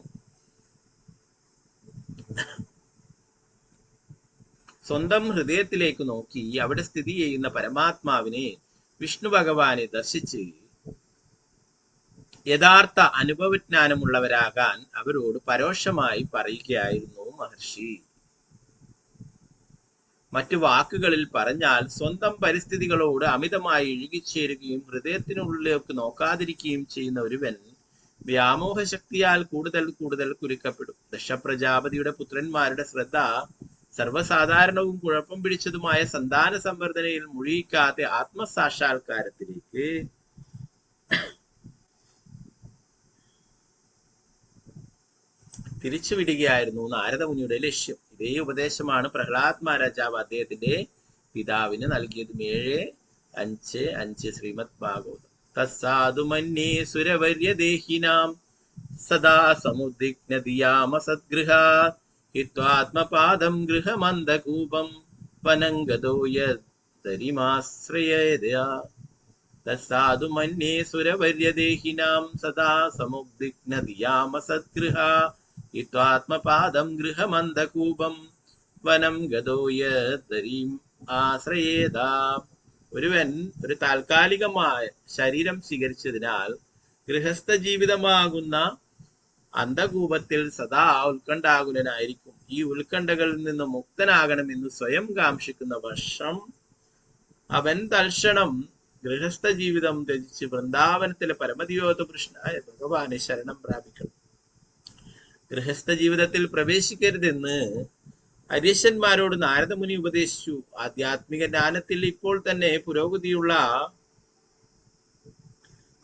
സ്വന്തം ഹൃദയത്തിലേക്ക് നോക്കി അവിടെ സ്ഥിതി ചെയ്യുന്ന പരമാത്മാവിനെ വിഷ്ണു ഭഗവാനെ ദർശിച്ച് യഥാർത്ഥ അനുഭവജ്ഞാനമുള്ളവരാകാൻ അവരോട് പരോക്ഷമായി പറയുകയായിരുന്നു മഹർഷി. മറ്റു വാക്കുകളിൽ പറഞ്ഞാൽ സ്വന്തം പരിസ്ഥിതികളോട് അമിതമായി ഇഴുകിച്ചേരുകയും ഹൃദയത്തിനുള്ളിലേക്ക് നോക്കാതിരിക്കുകയും ചെയ്യുന്ന ഒരുവൻ വ്യാമോഹശക്തിയാൽ കൂടുതൽ കൂടുതൽ കുരുക്കപ്പെടും. ദശപ്രജാപതിയുടെ പുത്രന്മാരുടെ ശ്രദ്ധ സർവ്വസാധാരണവും കുഴപ്പം പിടിച്ചതുമായ സന്താന സംവർദ്ധനയിൽ മുഴുകിക്കാതെ ആത്മസാക്ഷാത്കാരത്തിലേക്ക് തിരിച്ചുവിടുകയായിരുന്നു നാരദമുനിയുടെ ലക്ഷ്യം. ഇതേ ഉപദേശമാണ് പ്രഹ്ലാദ് മഹാരാജാവ് അദ്ദേഹത്തിന്റെ പിതാവിന് നൽകിയതും. 7:5 ശ്രീമദ് ഭാഗവതം. തസ്സാധു മന്യേ സുരവര്യദേഹിനാം സദാ സമുദ്വിഗ്നതിയാമ സദ്ഗൃഹാ ഹിത്വാത്മപാദം ഗൃഹമന്ദകൂപം വനംഗതോ യരിമാശ്രയേദാ. തസ്സാധു മന്യേ സുരവര്യദേഹിനാം സദാ സമുദ്വിഗ്നതിയാമ സദ്ഗൃഹാ ഹിത്വാത്മപാദം ഗൃഹമന്ദകൂപം വനം ഗതോ യരീം ആശ്രയേദാ. ഒരുവൻ ഒരു താൽക്കാലികമായ ശരീരം സ്വീകരിച്ചതിനാൽ ഗൃഹസ്ഥ ജീവിതമാകുന്ന അന്ധകൂപത്തിൽ സദാ ഉത്കണ്ഠാകുലനായിരിക്കും. ഈ ഉത്കണ്ഠകളിൽ നിന്ന് മുക്തനാകണമെന്ന് സ്വയം കാംക്ഷിക്കുന്ന വർഷം അവൻ തൽക്ഷണം ഗൃഹസ്ഥ ജീവിതം ത്യജിച്ച് വൃന്ദാവനത്തിലെ പരമദിയോത കൃഷ്ണനായ ഭഗവാനെ ശരണം പ്രാപിക്കണം. ഗൃഹസ്ഥ ജീവിതത്തിൽ പ്രവേശിക്കരുതെന്ന് ഹര്യശന്മാരോട് നാരദമുനി ഉപദേശിച്ചു. ആധ്യാത്മിക ജ്ഞാനത്തിൽ ഇപ്പോൾ തന്നെ പുരോഗതിയുള്ള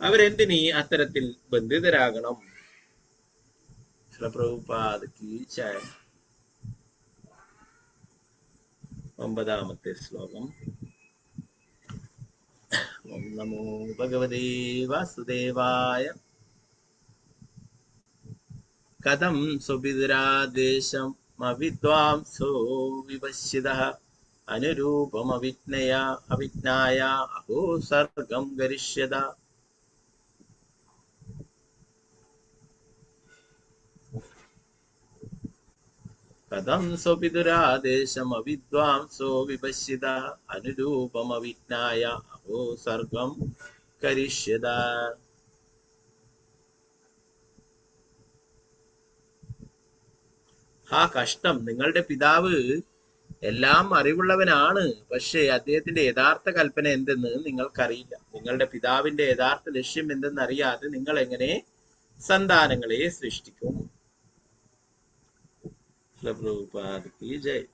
അവരെന്തിനീ അത്തരത്തിൽ ബന്ധിതരാകണം? പ്രഭുപാദ് കീ ജയ. 9ാമത്തെ ശ്ലോകം. ഓം നമോ ഭഗവതേ വാസുദേവായ. കഥം സ്വപിതുരാദേശം അവിദ്വാംസോ വിപശ്യതഃ അനുരൂപമവിജ്ഞായ അഹോ സർഗം ഗരിഷ്യത. കഥം സ്വപിതുരാദേശം അവിദ്വാംസോ വിപശ്യതഃ അനുരൂപമവിജ്ഞായ അഹോ സർഗം കരിഷ്യത. ആ കഷ്ടം! നിങ്ങളുടെ പിതാവ് എല്ലാം അറിവുള്ളവനാണ്, പക്ഷേ അദ്ദേഹത്തിന്റെ യഥാർത്ഥ കൽപ്പന എന്തെന്ന് നിങ്ങൾക്കറിയില്ല. നിങ്ങളുടെ പിതാവിന്റെ യഥാർത്ഥ ലക്ഷ്യം എന്തെന്നറിയാതെ നിങ്ങൾ എങ്ങനെ സന്താനങ്ങളെ സൃഷ്ടിക്കും? പ്രഭുപാദ് കീ ജയ്.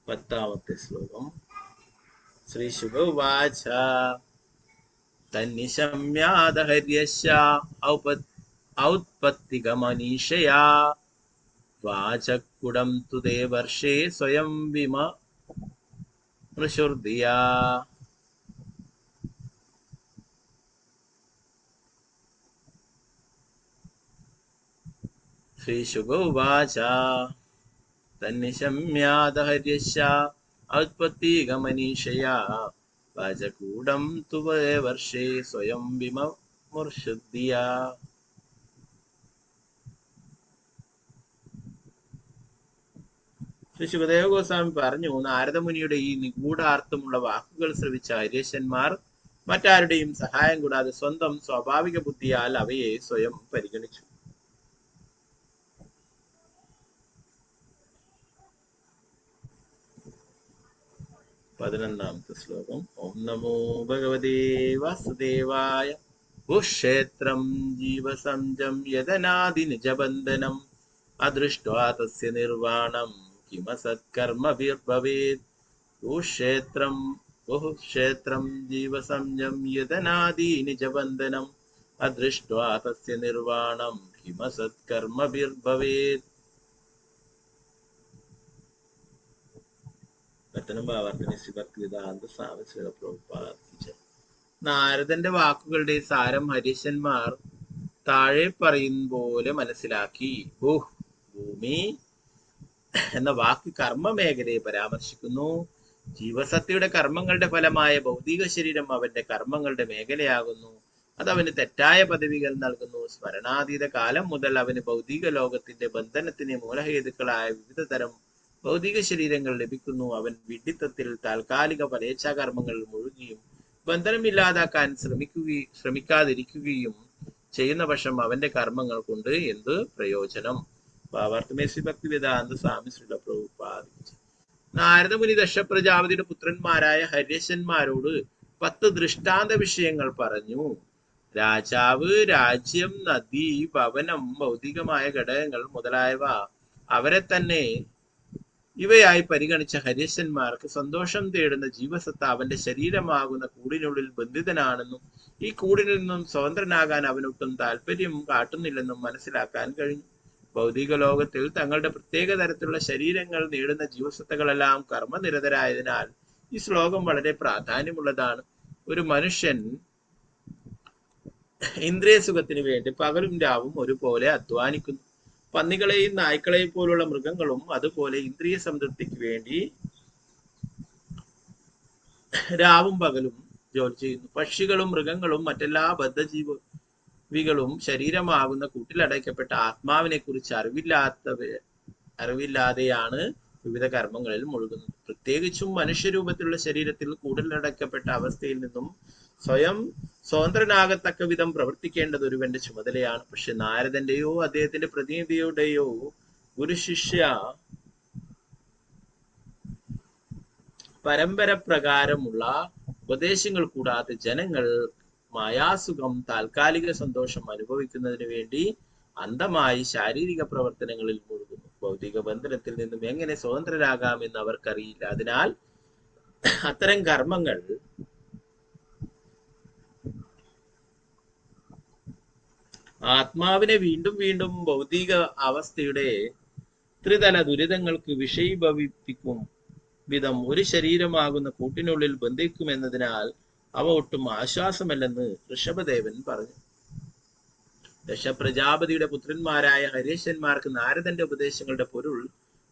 10ാമത്തെ ശ്ലോകം. ശ്രീ ശുക ഉവാച തന്നിശമ്യാദ ഹര്യസ്യ ഔത്പത്തികമനീഷയാ വാചക്കുടം തു ദേവർഷേ സ്വയം വിമൃശുർദിയാ. ശ്രീ ശുക ഉവാച തന്നിശമ്യാദ ഹര്യസ്യ ഔത്പത്തികമനീഷയാ വാചകൂടം തു ദേവർഷേ സ്വയം വിമൃശുർദിയാ. ശ്രീ ശുകദേവ ഗോസ്വാമി പറഞ്ഞു, നാരദമുനിയുടെ ഈ നിഗൂഢാർത്ഥമുള്ള വാക്കുകൾ ശ്രവിച്ച ഹര്യശന്മാർ മറ്റാരുടെയും സഹായം കൂടാതെ സ്വന്തം സ്വാഭാവിക ബുദ്ധിയാൽ അവയെ സ്വയം പരിഗണിച്ചു. പതിനൊന്നാമത്തെ ശ്ലോകം. ഓം നമോ ഭഗവതേ വാസുദേവായ. ഭൂക്ഷേത്രം ജീവസംജം യദനാദി നിജബന്ധനം അദൃഷ്ട്വാ തസ്യ നിർവാണം കിമസത്കർമ്മഭിർഭവേത്. ഭൂക്ഷേത്രം ബഹുക്ഷേത്രം ജീവസംജം യതനാദീനി ച ബന്ധനം അദൃഷ്ട്വാ തസ്യ നിർവാണം ഹിമസത്കർമ്മഭിർഭവേത്. പത്തനം ഭാവാർത്ഥന ഭക്തിവേദാന്ത സ്വാമി ശ്രീല പ്രഭുപാദ്. നാരദന്റെ വാക്കുകളുടെ സാരം ഹരീശന്മാർ താഴെ പറയുന്ന പോലെ മനസ്സിലാക്കി. ഭൂമി എന്ന വാക്ക് കർമ്മ മേഖലയെ പരാമർശിക്കുന്നു. ജീവസത്തയുടെ കർമ്മങ്ങളുടെ ഫലമായ ഭൗതിക ശരീരം അവന്റെ കർമ്മങ്ങളുടെ മേഖലയാകുന്നു. അത് അവന് തെറ്റായ പദവികൾ നൽകുന്നു. സ്മരണാതീത കാലം മുതൽ അവന് ഭൗതിക ലോകത്തിന്റെ ബന്ധനത്തിന് മൂലഹേതുക്കളായ വിവിധ തരം ഭൗതിക ശരീരങ്ങൾ ലഭിക്കുന്നു. അവൻ വിഡ്ഢിത്തത്തിൽ താൽക്കാലിക ഫലേച്ഛാകർമ്മങ്ങളിൽ മുഴുകുകയും ബന്ധനമില്ലാതാക്കാൻ ശ്രമിക്കാതിരിക്കുകയും ചെയ്യുന്ന പക്ഷം അവന്റെ കർമ്മങ്ങൾ കൊണ്ട് എന്ത് പ്രയോജനം? ഭാവാർത്ഥമേശ്വരി ഭക്തിവേദാന്ത സ്വാമി ശ്രീല പ്രഭുപാദ്. നാരദമുനി ദശപ്രജാപതിയുടെ പുത്രന്മാരായ ഹര്യശന്മാരോട് 10 ദൃഷ്ടാന്ത വിഷയങ്ങൾ പറഞ്ഞു. രാജാവ്, രാജ്യം, നദി, ഭവനം, ഭൗതികമായ ഘടകങ്ങൾ മുതലായവ അവരെ തന്നെ ഇവയായി പരിഗണിച്ച ഹര്യശന്മാർക്ക് സന്തോഷം തേടുന്ന ജീവസത്ത അവന്റെ ശരീരമാകുന്ന കൂടിനുള്ളിൽ ബന്ധിതനാണെന്നും ഈ കൂടിനിൽ നിന്നും സ്വതന്ത്രനാകാൻ അവനൊട്ടും താല്പര്യം കാട്ടുന്നില്ലെന്നും മനസ്സിലാക്കാൻ കഴിഞ്ഞു. ഭൗതിക ലോകത്തിൽ തങ്ങളുടെ പ്രത്യേക തരത്തിലുള്ള ശരീരങ്ങൾ നേടുന്ന ജീവസത്തകളെല്ലാം കർമ്മനിരതരായതിനാൽ ഈ ശ്ലോകം വളരെ പ്രാധാന്യമുള്ളതാണ്. ഒരു മനുഷ്യൻ ഇന്ദ്രിയ സുഖത്തിന് വേണ്ടി പകലും രാവും ഒരുപോലെ അധ്വാനിക്കുന്നു. പന്നികളെയും നായ്ക്കളെയും പോലുള്ള മൃഗങ്ങളും അതുപോലെ ഇന്ദ്രിയ സംതൃപ്തിക്ക് വേണ്ടി രാവും പകലും ജോലി ചെയ്യുന്നു. പക്ഷികളും മൃഗങ്ങളും മറ്റെല്ലാ ബദ്ധജീവികളും ശരീരമാകുന്ന കൂട്ടിലടയ്ക്കപ്പെട്ട ആത്മാവിനെ കുറിച്ച് അറിവില്ലാതെയാണ് വിവിധ കർമ്മങ്ങളിൽ മുഴുകുന്നത്. പ്രത്യേകിച്ചും മനുഷ്യരൂപത്തിലുള്ള ശരീരത്തിൽ കൂട്ടിലടയ്ക്കപ്പെട്ട അവസ്ഥയിൽ നിന്നും സ്വയം സ്വതന്ത്രനാകത്തക്ക വിധം പ്രവർത്തിക്കേണ്ടത് ഒരുവന്റെ ചുമതലയാണ്. പക്ഷെ നാരദന്റെയോ അദ്ദേഹത്തിന്റെ പ്രതിനിധിയുടെയോ ഗുരുശിഷ്യ പരമ്പര പ്രകാരമുള്ള ഉപദേശങ്ങൾ കൂടാതെ ജനങ്ങൾ മായാസുഖം, താൽക്കാലിക സന്തോഷം അനുഭവിക്കുന്നതിന് വേണ്ടി അന്ധമായി ശാരീരിക പ്രവർത്തനങ്ങളിൽ മുഴുകുന്നു. ഭൗതിക ബന്ധനത്തിൽ നിന്നും എങ്ങനെ സ്വതന്ത്രരാകാമെന്ന് അവർക്കറിയില്ല. അതിനാൽ അത്തരം കർമ്മങ്ങൾ ആത്മാവിനെ വീണ്ടും വീണ്ടും ഭൗതിക അവസ്ഥയുടെ ത്രിതല ദുരിതങ്ങൾക്ക് വിഷയീഭവിപ്പിക്കും വിധം ഒരു ശരീരമാകുന്ന കൂട്ടിനുള്ളിൽ ബന്ധിക്കുമെന്നതിനാൽ അവ ഒട്ടും ആശ്വാസമല്ലെന്ന് ഋഷഭദേവൻ പറഞ്ഞു. ദശപ്രജാപതിയുടെ പുത്രന്മാരായ ഹരീശന്മാർക്ക് നാരദന്റെ ഉപദേശങ്ങളുടെ പൊരുൾ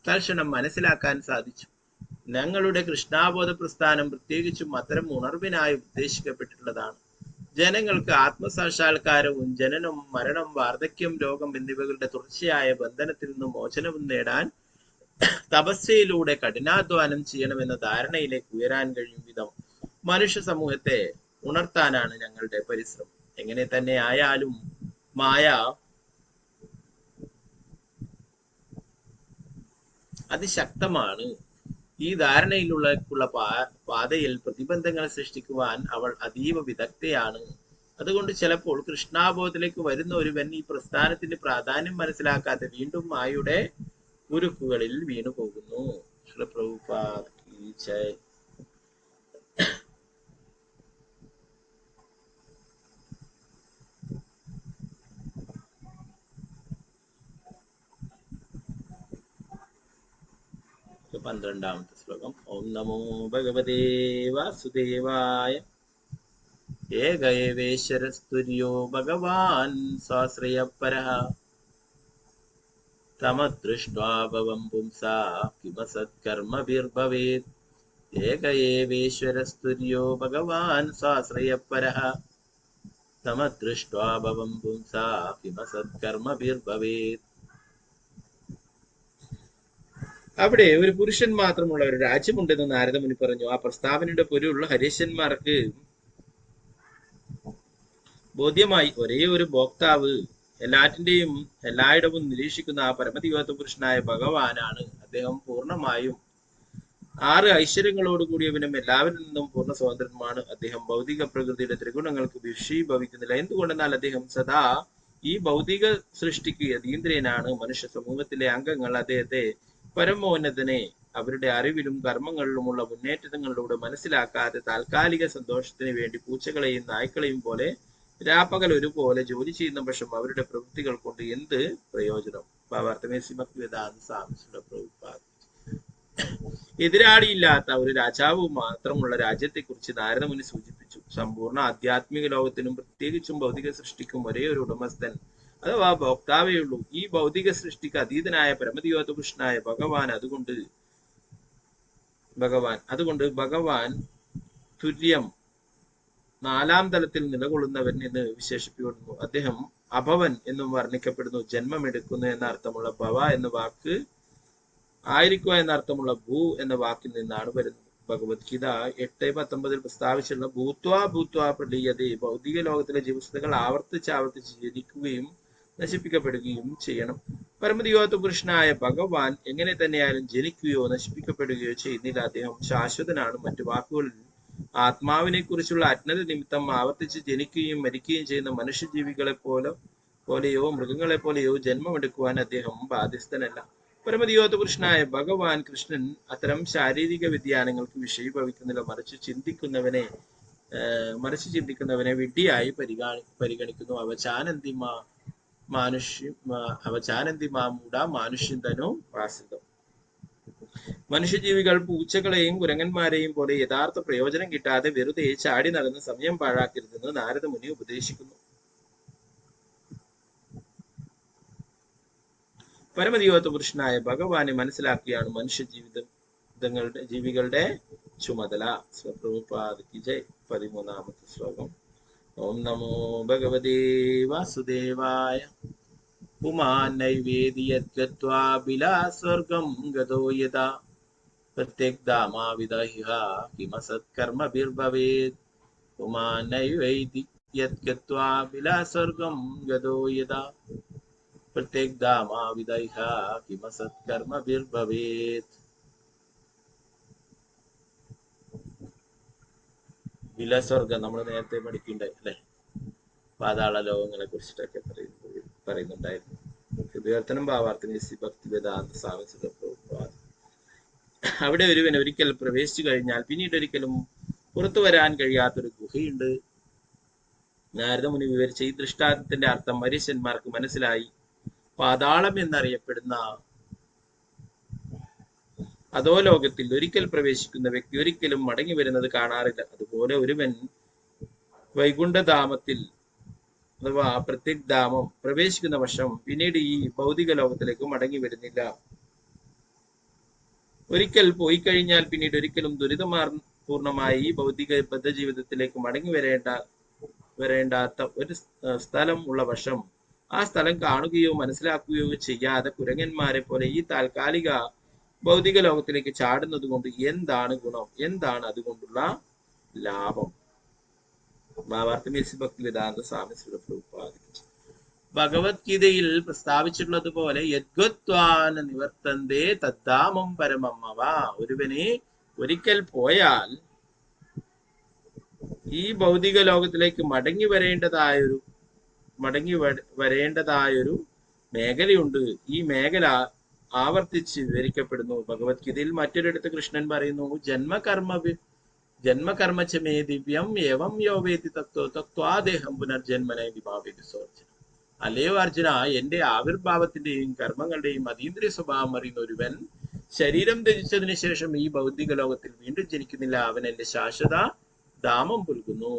തൽക്ഷണം മനസ്സിലാക്കാൻ സാധിച്ചു. ഞങ്ങളുടെ കൃഷ്ണാബോധ പ്രസ്ഥാനം പ്രത്യേകിച്ചും അത്തരം ഉണർവിനായി ഉദ്ദേശിക്കപ്പെട്ടിട്ടുള്ളതാണ്. ജനങ്ങൾക്ക് ആത്മസാക്ഷാത്കാരവും ജനനം, മരണം, വാർദ്ധക്യം, രോഗം എന്നിവകളുടെ തുടർച്ചയായ ബന്ധനത്തിൽ നിന്നും മോചനവും നേടാൻ തപസ്യയിലൂടെ കഠിനാധ്വാനം ചെയ്യണമെന്ന ധാരണയിലേക്ക് ഉയരാൻ കഴിയും വിധം മനുഷ്യ സമൂഹത്തെ ഉണർത്താനാണ് ഞങ്ങളുടെ പരിശ്രമം. എങ്ങനെ തന്നെ ആയാലും മായ അതിശക്തമാണ്. ഈ ധാരണയിലുള്ള പാതയിൽ പ്രതിബന്ധങ്ങൾ സൃഷ്ടിക്കുവാൻ അവൾ അതീവ വിദഗ്ധയാണ്. അതുകൊണ്ട് ചിലപ്പോൾ കൃഷ്ണാബോധത്തിലേക്ക് വരുന്ന ഒരുവൻ ഈ പ്രസ്ഥാനത്തിന്റെ പ്രാധാന്യം മനസ്സിലാക്കാതെ വീണ്ടും മായയുടെ ഉരുക്കുകളിൽ വീണു പോകുന്നു. ശ്രീ പ്രഭുപാദ് കീ ജയ്. പന്ത്രണ്ടാമത്തെ ശ്ലോകം. ഓം നമോ ഭഗവതേ വാസുദേവായ ഏകൈവേശ്വരസ്തുര്യോ ഭഗവാൻ സ്വാശ്രയപരഃ തമദൃഷ്ട്വാ ഭവം പുംസാ കിമസത്കർമ്മഭിർഭവേത്. ഏകൈവേശ്വരസ്തുര്യോ ഭഗവാൻ സ്വാശ്രയപരഃ തമദൃഷ്ട്വാ ഭവം പുംസാ കിമസത്കർമ്മഭിർഭവേത്. അവിടെ ഒരു പുരുഷൻ മാത്രമുള്ള ഒരു രാജ്യമുണ്ടെന്ന് നാരദമുനി പറഞ്ഞു. ആ പ്രസ്താവനയുടെ പൊരുൾ ഹരീശന്മാർക്ക് ബോധ്യമായി. ഒരേ ഒരു ഭോക്താവ് എല്ലാറ്റിന്റെയും എല്ലായിടവും നിരീക്ഷിക്കുന്ന ആ പരമദിവ്യത്വ പുരുഷനായ ഭഗവാനാണ്. അദ്ദേഹം പൂർണ്ണമായും 6 ഐശ്വര്യങ്ങളോട് കൂടിയവനും എല്ലാവരിൽ നിന്നും പൂർണ്ണ സ്വതന്ത്രനുമാണ്. അദ്ദേഹം ഭൗതിക പ്രകൃതിയുടെ ത്രിഗുണങ്ങൾക്ക് വിഷയീഭവിക്കുന്നില്ല. എന്തുകൊണ്ടെന്നാൽ അദ്ദേഹം സദാ ഈ ഭൗതിക സൃഷ്ടിക്ക് അതീന്ദ്രിയനാണ്. മനുഷ്യ സമൂഹത്തിലെ അംഗങ്ങൾ അദ്ദേഹത്തെ പരമോന്നതനെ അവരുടെ അറിവിലും കർമ്മങ്ങളിലുമുള്ള മുന്നേറ്റങ്ങളിലൂടെ മനസ്സിലാക്കാതെ താൽക്കാലിക സന്തോഷത്തിന് വേണ്ടി പൂച്ചകളെയും നായ്ക്കളെയും പോലെ രാപ്പകൽ ഒരുപോലെ ജോലി ചെയ്യുന്ന പക്ഷം അവരുടെ പ്രവൃത്തികൾ കൊണ്ട് എന്ത് പ്രയോജനം? എതിരാളിയില്ലാത്ത ഒരു രാജാവ് മാത്രമുള്ള രാജ്യത്തെക്കുറിച്ച് നാരദമുനി സൂചിപ്പിച്ചു. സമ്പൂർണ്ണ ആധ്യാത്മിക ലോകത്തിനും പ്രത്യേകിച്ചും ഭൗതിക സൃഷ്ടിക്കും ഒരേ ഒരു ഉടമസ്ഥൻ അഥവാ ഭോക്താവേ ഉള്ളൂ. ഈ ഭൗതിക സൃഷ്ടിക്ക് അതീതനായ പരമദിയോതകൃഷ്ണനായ ഭഗവാൻ തുല്യം നാലാം തലത്തിൽ നിലകൊള്ളുന്നവൻ എന്ന് വിശേഷിപ്പിക്കപ്പെടുന്നു. അദ്ദേഹം അഭവൻ എന്നും വർണ്ണിക്കപ്പെടുന്നു. ജന്മമെടുക്കുന്നു എന്ന അർത്ഥമുള്ള ഭവ എന്ന വാക്ക് ആയിരിക്കുക എന്ന അർത്ഥമുള്ള ഭൂ എന്ന വാക്കിൽ നിന്നാണ് വരുന്നത്. ഭഗവത്ഗീത 8:19 പ്രസ്താവിച്ചുള്ള ഭൂത്വാ പ്രളീയതേ, ഭൗതിക ലോകത്തിലെ ജീവവസ്തുക്കൾ ആവർത്തിച്ച് ജനിക്കുകയും നശിപ്പിക്കപ്പെടുകയും ചെയ്യണം. പരമദിയോത്ത പുരുഷനായ ഭഗവാൻ എങ്ങനെ തന്നെയായാലും ജനിക്കുകയോ നശിപ്പിക്കപ്പെടുകയോ ചെയ്യുന്നില്ല. അദ്ദേഹം ശാശ്വതനാണ്. മറ്റു വാക്കുകളിൽ ആത്മാവിനെ കുറിച്ചുള്ള അജ്ഞത നിമിത്തം ആവർത്തിച്ച് ജനിക്കുകയും മരിക്കുകയും ചെയ്യുന്ന മനുഷ്യജീവികളെ പോലെയോ മൃഗങ്ങളെ പോലെയോ ജന്മമെടുക്കുവാൻ അദ്ദേഹം ബാധ്യസ്ഥനല്ല. പരമദിയോത്ത പുരുഷനായ ഭഗവാൻ കൃഷ്ണൻ അത്തരം ശാരീരിക വ്യതിയാനങ്ങൾക്ക് വിഷയീഭവിക്കുന്നില്ല. മറിച്ച് ചിന്തിക്കുന്നവനെ വിഡ്ഢിയായി പരിഗണിക്കുന്നു. മാനുഷ്യം തനോ വാസിതം. മനുഷ്യജീവികൾ പൂച്ചകളെയും കുരങ്ങന്മാരെയും പോലെ യഥാർത്ഥ പ്രയോജനം കിട്ടാതെ വെറുതെ ചാടി നടന്ന് സമയം പാഴാക്കരുതെന്ന് നാരദമുനി ഉപദേശിക്കുന്നു. പരമദിയോത്ത പുരുഷനായ ഭഗവാനെ മനസ്സിലാക്കിയാണ് ജീവികളുടെ ചുമതല. സ്വപ്രഭുപാദി ജയ്. 13ാമത്തെ ശ്ലോകം. ഓം നമോ ഭഗവതേ വാസുദേവായ. പുമാന്നൈവേദിയദ്ഗത്വാഭിലാസ്വർഗം ഗതോ യഥാ പ്രത്യഗ്ധാമാവിദഹിഹ കിമസത്കർമ്മഭിർഭവേത്. പുമാന്നൈവേദിയദ്ഗത്വാഭിലാസ്വർഗം ഗതോ യഥാ പ്രത്യഗ്ധാമാവിദഹിഹ കിമസത്കർമ്മഭിർഭവേത്. വിലസ്വർഗം നമ്മൾ നേരത്തെ പഠിക്കണ്ടായി അല്ലെ? പാതാള ലോകങ്ങളെ കുറിച്ചിട്ടൊക്കെ പറയുന്നുണ്ടായിരുന്നു. ഹൃദയർത്തനം ഭാവാർത്ഥന ഭക്തിവേദാന്ത സ്വാമി പ്രഭുപാദ്. അവിടെ ഒരുവൻ ഒരിക്കൽ പ്രവേശിച്ചു കഴിഞ്ഞാൽ പിന്നീട് ഒരിക്കലും പുറത്തു വരാൻ കഴിയാത്തൊരു ഗുഹയുണ്ട്. നാരദമുനി വിവരിച്ച ഈ ദൃഷ്ടാന്തത്തിന്റെ അർത്ഥം മനുഷ്യന്മാർക്ക് മനസ്സിലായി. പാതാളം എന്നറിയപ്പെടുന്ന അതോ ലോകത്തിൽ ഒരിക്കൽ പ്രവേശിക്കുന്ന വ്യക്തി ഒരിക്കലും മടങ്ങി വരുന്നത് കാണാറില്ല. അതുപോലെ ഒരുവൻ വൈകുണ്ഠധാമത്തിൽ അഥവാ പ്രത്യഗ്ധാമം പ്രവേശിക്കുന്ന വർഷം പിന്നീട് ഈ ഭൗതിക ലോകത്തിലേക്ക് മടങ്ങി വരുന്നില്ല. ഒരിക്കൽ പോയി കഴിഞ്ഞാൽ പിന്നീട് ഒരിക്കലും ദുരിതപൂർണമായി ഈ ഭൗതിക ബദ്ധജീവിതത്തിലേക്ക് മടങ്ങി വരേണ്ടാത്ത ഒരു സ്ഥലം ഉള്ള വർഷം ആ സ്ഥലം കാണുകയോ മനസ്സിലാക്കുകയോ ചെയ്യാതെ കുരങ്ങന്മാരെ പോലെ ഈ താൽക്കാലിക ഭൗതിക ലോകത്തിലേക്ക് ചാടുന്നത് കൊണ്ട് എന്താണ് ഗുണം? എന്താണ് അതുകൊണ്ടുള്ള ലാഭം? ഭക്തിവേദാന്ത സ്വാമി പ്രഭുപാദിച്ചു. ഭഗവത്ഗീതയിൽ പ്രസ്താവിച്ചിട്ടുള്ളത് പോലെ യദ്ഗത്വാന നിവർത്തന്തേ തദ്ധാമം പരമമ്മവ. ഒരുവനെ ഒരിക്കൽ പോയാൽ ഈ ഭൗതിക ലോകത്തിലേക്ക് മടങ്ങി വരേണ്ടതായൊരു മേഖലയുണ്ട്. ഈ മേഖല ആവർത്തിച്ച് വിവരിക്കപ്പെടുന്നു ഭഗവത്ഗീതയിൽ. മറ്റൊരിടത്ത് കൃഷ്ണൻ പറയുന്നു, ജന്മകർമ്മചമേ ദിവ്യം ഏവം യോവേതി തത്വാദേഹം പുനർജന്മനെ വിഭാവേതി സോർജന. അല്ലയോ അർജുന, എന്റെ ആവിർഭാവത്തിന്റെയും കർമ്മങ്ങളുടെയും അതീന്ദ്രിയ സ്വഭാവം അറിയുന്ന ഒരുവൻ ശരീരം ത്യജിച്ചതിന് ശേഷം ഈ ഭൗതിക ലോകത്തിൽ വീണ്ടും ജനിക്കുന്നില്ല. അവൻ എന്റെ ശാശ്വത ധാമം പുൽകുന്നു.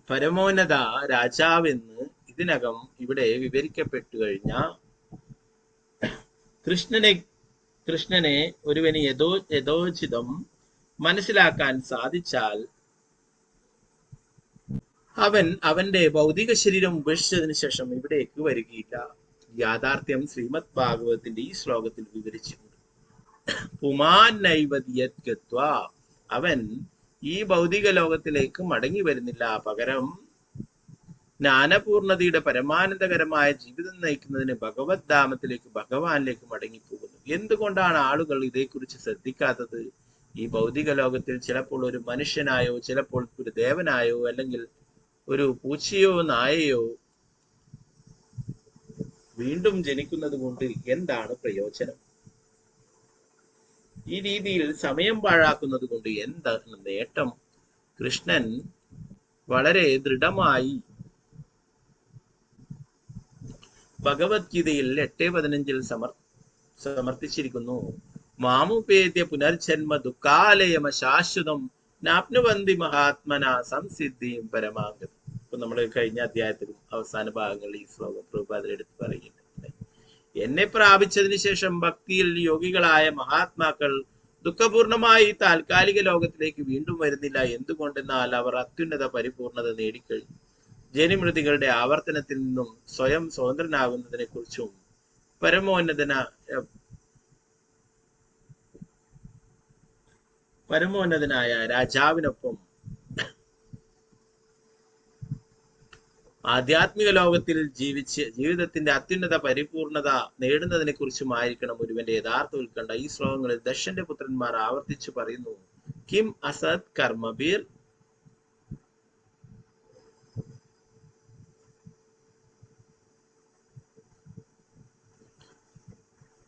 പരമോന്നത രാജാവെന്ന് ഇതിനകം ഇവിടെ വിവരിക്കപ്പെട്ടു കഴിഞ്ഞ കൃഷ്ണനെ ഒരുവന് യഥോചിതം മനസ്സിലാക്കാൻ സാധിച്ചാൽ അവൻ അവന്റെ ഭൗതിക ശരീരം ഉപേക്ഷിച്ചതിന് ശേഷം ഇവിടേക്ക് വരികയില്ല. യാഥാർത്ഥ്യം ശ്രീമദ് ഭാഗവതത്തിന്റെ ഈ ശ്ലോകത്തിൽ വിവരിച്ചിട്ടുണ്ട്. പുമാന്നൈവതിയത്ഗത്വ, അവൻ ഈ ഭൗതിക ലോകത്തിലേക്ക് മടങ്ങി വരുന്നില്ല. പകരം ജ്ഞാനപൂർണതയുടെ പരമാനന്ദകരമായ ജീവിതം നയിക്കുന്നതിന് ഭഗവത് ധാമത്തിലേക്ക് ഭഗവാനിലേക്ക് മടങ്ങിപ്പോകുന്നു. എന്തുകൊണ്ടാണ് ആളുകൾ ഇതേക്കുറിച്ച് ശ്രദ്ധിക്കാത്തത്? ഈ ഭൗതിക ലോകത്തിൽ ചിലപ്പോൾ ഒരു മനുഷ്യനായോ ചിലപ്പോൾ ഒരു ദേവനായോ അല്ലെങ്കിൽ ഒരു പൂച്ചയോ നായയോ വീണ്ടും ജനിക്കുന്നത് കൊണ്ട് എന്താണ് പ്രയോജനം? ഈ രീതിയിൽ സമയം പാഴാക്കുന്നത് കൊണ്ട് എന്താണ് നേട്ടം? കൃഷ്ണൻ വളരെ ദൃഢമായി ഭഗവത്ഗീതയിൽ 8:15 സമർത്ഥിച്ചിരിക്കുന്നു. മാമുപേദ്യ പുനർജന്മ ദുഃഖാലയമ ശാശ്വതം നാപ്നുവന്തി മഹാത്മന സംസിദ്ധിയും പരമാഗതി. ഇപ്പൊ നമ്മൾ കഴിഞ്ഞ അധ്യായത്തിലും അവസാന ഭാഗങ്ങളിൽ ഈ ശ്ലോകം പ്രഭുപാദർ എടുത്ത് പറയുന്നുണ്ട്. എന്നെ പ്രാപിച്ചതിന് ശേഷം ഭക്തിയിൽ യോഗികളായ മഹാത്മാക്കൾ ദുഃഖപൂർണമായി താൽക്കാലിക ലോകത്തിലേക്ക് വീണ്ടും വരുന്നില്ല. എന്തുകൊണ്ടെന്നാൽ അവർ അത്യുന്നത പരിപൂർണത നേടിക്കഴിഞ്ഞു. ജനിമൃതികളുടെ ആവർത്തനത്തിൽ നിന്നും സ്വയം സ്വതന്ത്രനാകുന്നതിനെ കുറിച്ചും പരമോന്നതനായ രാജാവിനൊപ്പം ആധ്യാത്മിക ലോകത്തിൽ ജീവിതത്തിന്റെ അത്യുന്നത പരിപൂർണത നേടുന്നതിനെ കുറിച്ചുമായിരിക്കണം ഒരുവന്റെ യഥാർത്ഥ ഉത്കണ്ഠ. ഈ ശ്ലോകങ്ങളിൽ ദശന്റെ പുത്രന്മാർ ആവർത്തിച്ചു പറയുന്നു: കിം അസത് കർമ്മബീർ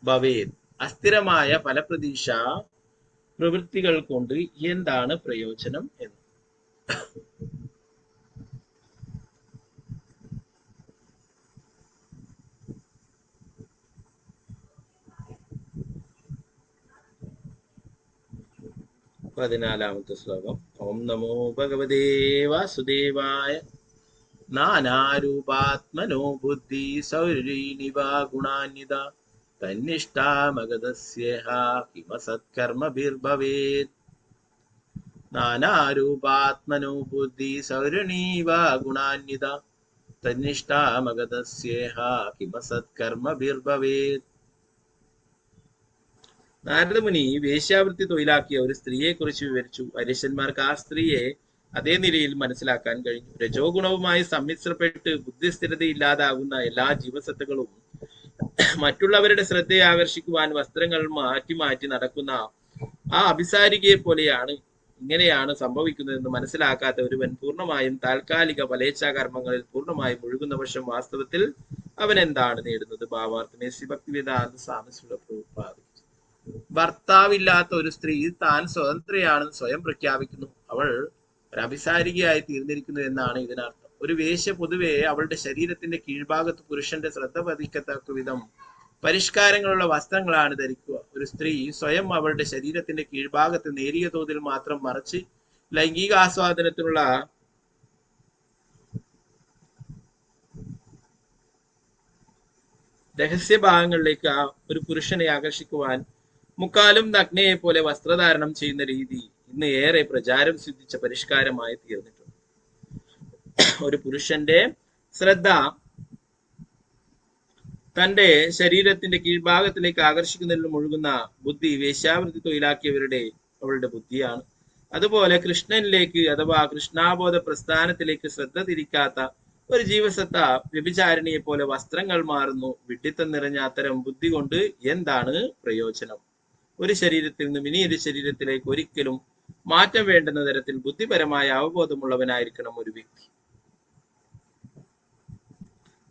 ഭവേത്. അസ്ഥിരമായ ഫലപ്രതീക്ഷ പ്രവൃത്തികൾ കൊണ്ട് എന്താണ് പ്രയോജനം എന്ന്. പതിനാലാമത്തെ ശ്ലോകം. ഓം നമോ ഭഗവതേ വാസുദേവായ നാനാരൂപാത്മനോ ബുദ്ധി സൗരീനിവാ ഗുണാന്വിത തന്നിഷ്ഠാമഗതസ്യേഹ കിമസത്കർമ്മഭിർഭവേത്. നാനാരൂപാത്മനോ ബുദ്ധി സൗരണീവാ ഗുണാന്വിത തന്നിഷ്ഠാമഗതസ്യേഹ കിമസത്കർമ്മഭിർഭവേത്. നാരദമുനി വേശ്യാവൃത്തി തൊഴിലാക്കിയ ഒരു സ്ത്രീയെ കുറിച്ച് വിവരിച്ചു. അരിശന്മാർക്ക് ആ സ്ത്രീയെ അതേ നിലയിൽ മനസ്സിലാക്കാൻ കഴിഞ്ഞു. രജോ ഗുണവുമായി സമ്മിശ്രപ്പെട്ട് ബുദ്ധിസ്ഥിരതയില്ലാതാകുന്ന എല്ലാ ജീവസത്തുക്കളും മറ്റുള്ളവരുടെ ശ്രദ്ധയെ ആകർഷിക്കുവാൻ വസ്ത്രങ്ങൾ മാറ്റി മാറ്റി നടക്കുന്ന ആ അഭിസാരികയെ പോലെയാണ് ഇങ്ങനെയാണ് സംഭവിക്കുന്നതെന്ന് മനസ്സിലാക്കാത്ത ഒരുവൻ പൂർണ്ണമായും താൽക്കാലിക ഫലേച്ഛാകർമ്മങ്ങളിൽ പൂർണ്ണമായും മുഴുകുന്ന പക്ഷം വാസ്തവത്തിൽ അവൻ എന്താണ് നേടുന്നത്? ഭാവാർത്ഥമേ ശ്രീ ഭക്തിവേദാന്ത സ്വാമിയുടെ പ്രഭുപാദം. ഭർത്താവില്ലാത്ത ഒരു സ്ത്രീ താൻ സ്വതന്ത്രയാണെന്ന് സ്വയം പ്രഖ്യാപിക്കുന്നു. അവൾ ഒരു അഭിസാരികയായി തീർന്നിരിക്കുന്നു എന്നാണ് ഇതിനർത്ഥം. ഒരു വേശ്യ പൊതുവെ അവളുടെ ശരീരത്തിന്റെ കീഴ്ഭാഗത്ത് പുരുഷന്റെ ശ്രദ്ധ പതിക്കത്തക്ക വിധം പരിഷ്കാരങ്ങളുള്ള വസ്ത്രങ്ങളാണ് ധരിക്കുക. ഒരു സ്ത്രീ സ്വയം അവളുടെ ശരീരത്തിന്റെ കീഴ്ഭാഗത്ത് നേരിയ തോതിൽ മാത്രം മറച്ച് ലൈംഗിക ആസ്വാദനത്തിനുള്ള രഹസ്യഭാഗങ്ങളിലേക്ക് ഒരു പുരുഷനെ ആകർഷിക്കുവാൻ മുക്കാലും നഗ്നയെ പോലെ വസ്ത്രധാരണം ചെയ്യുന്ന രീതി ഇന്ന് ഏറെ പ്രചാരം സിദ്ധിച്ച പരിഷ്കാരമായി തീർന്നിട്ടുണ്ട്. ഒരു പുരുഷന്റെ ശ്രദ്ധ തന്റെ ശരീരത്തിന്റെ കീഴ്ഭാഗത്തിലേക്ക് ആകർഷിക്കുന്നതിൽ മുഴുകുന്ന ബുദ്ധി വേശ്യാവൃത്തി അവളുടെ ബുദ്ധിയാണ്. അതുപോലെ കൃഷ്ണനിലേക്ക് അഥവാ കൃഷ്ണാബോധ പ്രസ്ഥാനത്തിലേക്ക് ശ്രദ്ധ തിരിക്കാത്ത ഒരു ജീവസത്ത വ്യഭിചാരിണിയെ പോലെ വസ്ത്രങ്ങൾ മാറുന്നു. വിഡ്ഢിത്തം നിറഞ്ഞ അത്തരം ബുദ്ധി കൊണ്ട് എന്താണ് പ്രയോജനം? ഒരു ശരീരത്തിൽ നിന്നും ഇനി ഒരു ശരീരത്തിലേക്ക് ഒരിക്കലും മാറ്റം വേണ്ടുന്ന തരത്തിൽ ബുദ്ധിപരമായ അവബോധമുള്ളവനായിരിക്കണം ഒരു വ്യക്തി.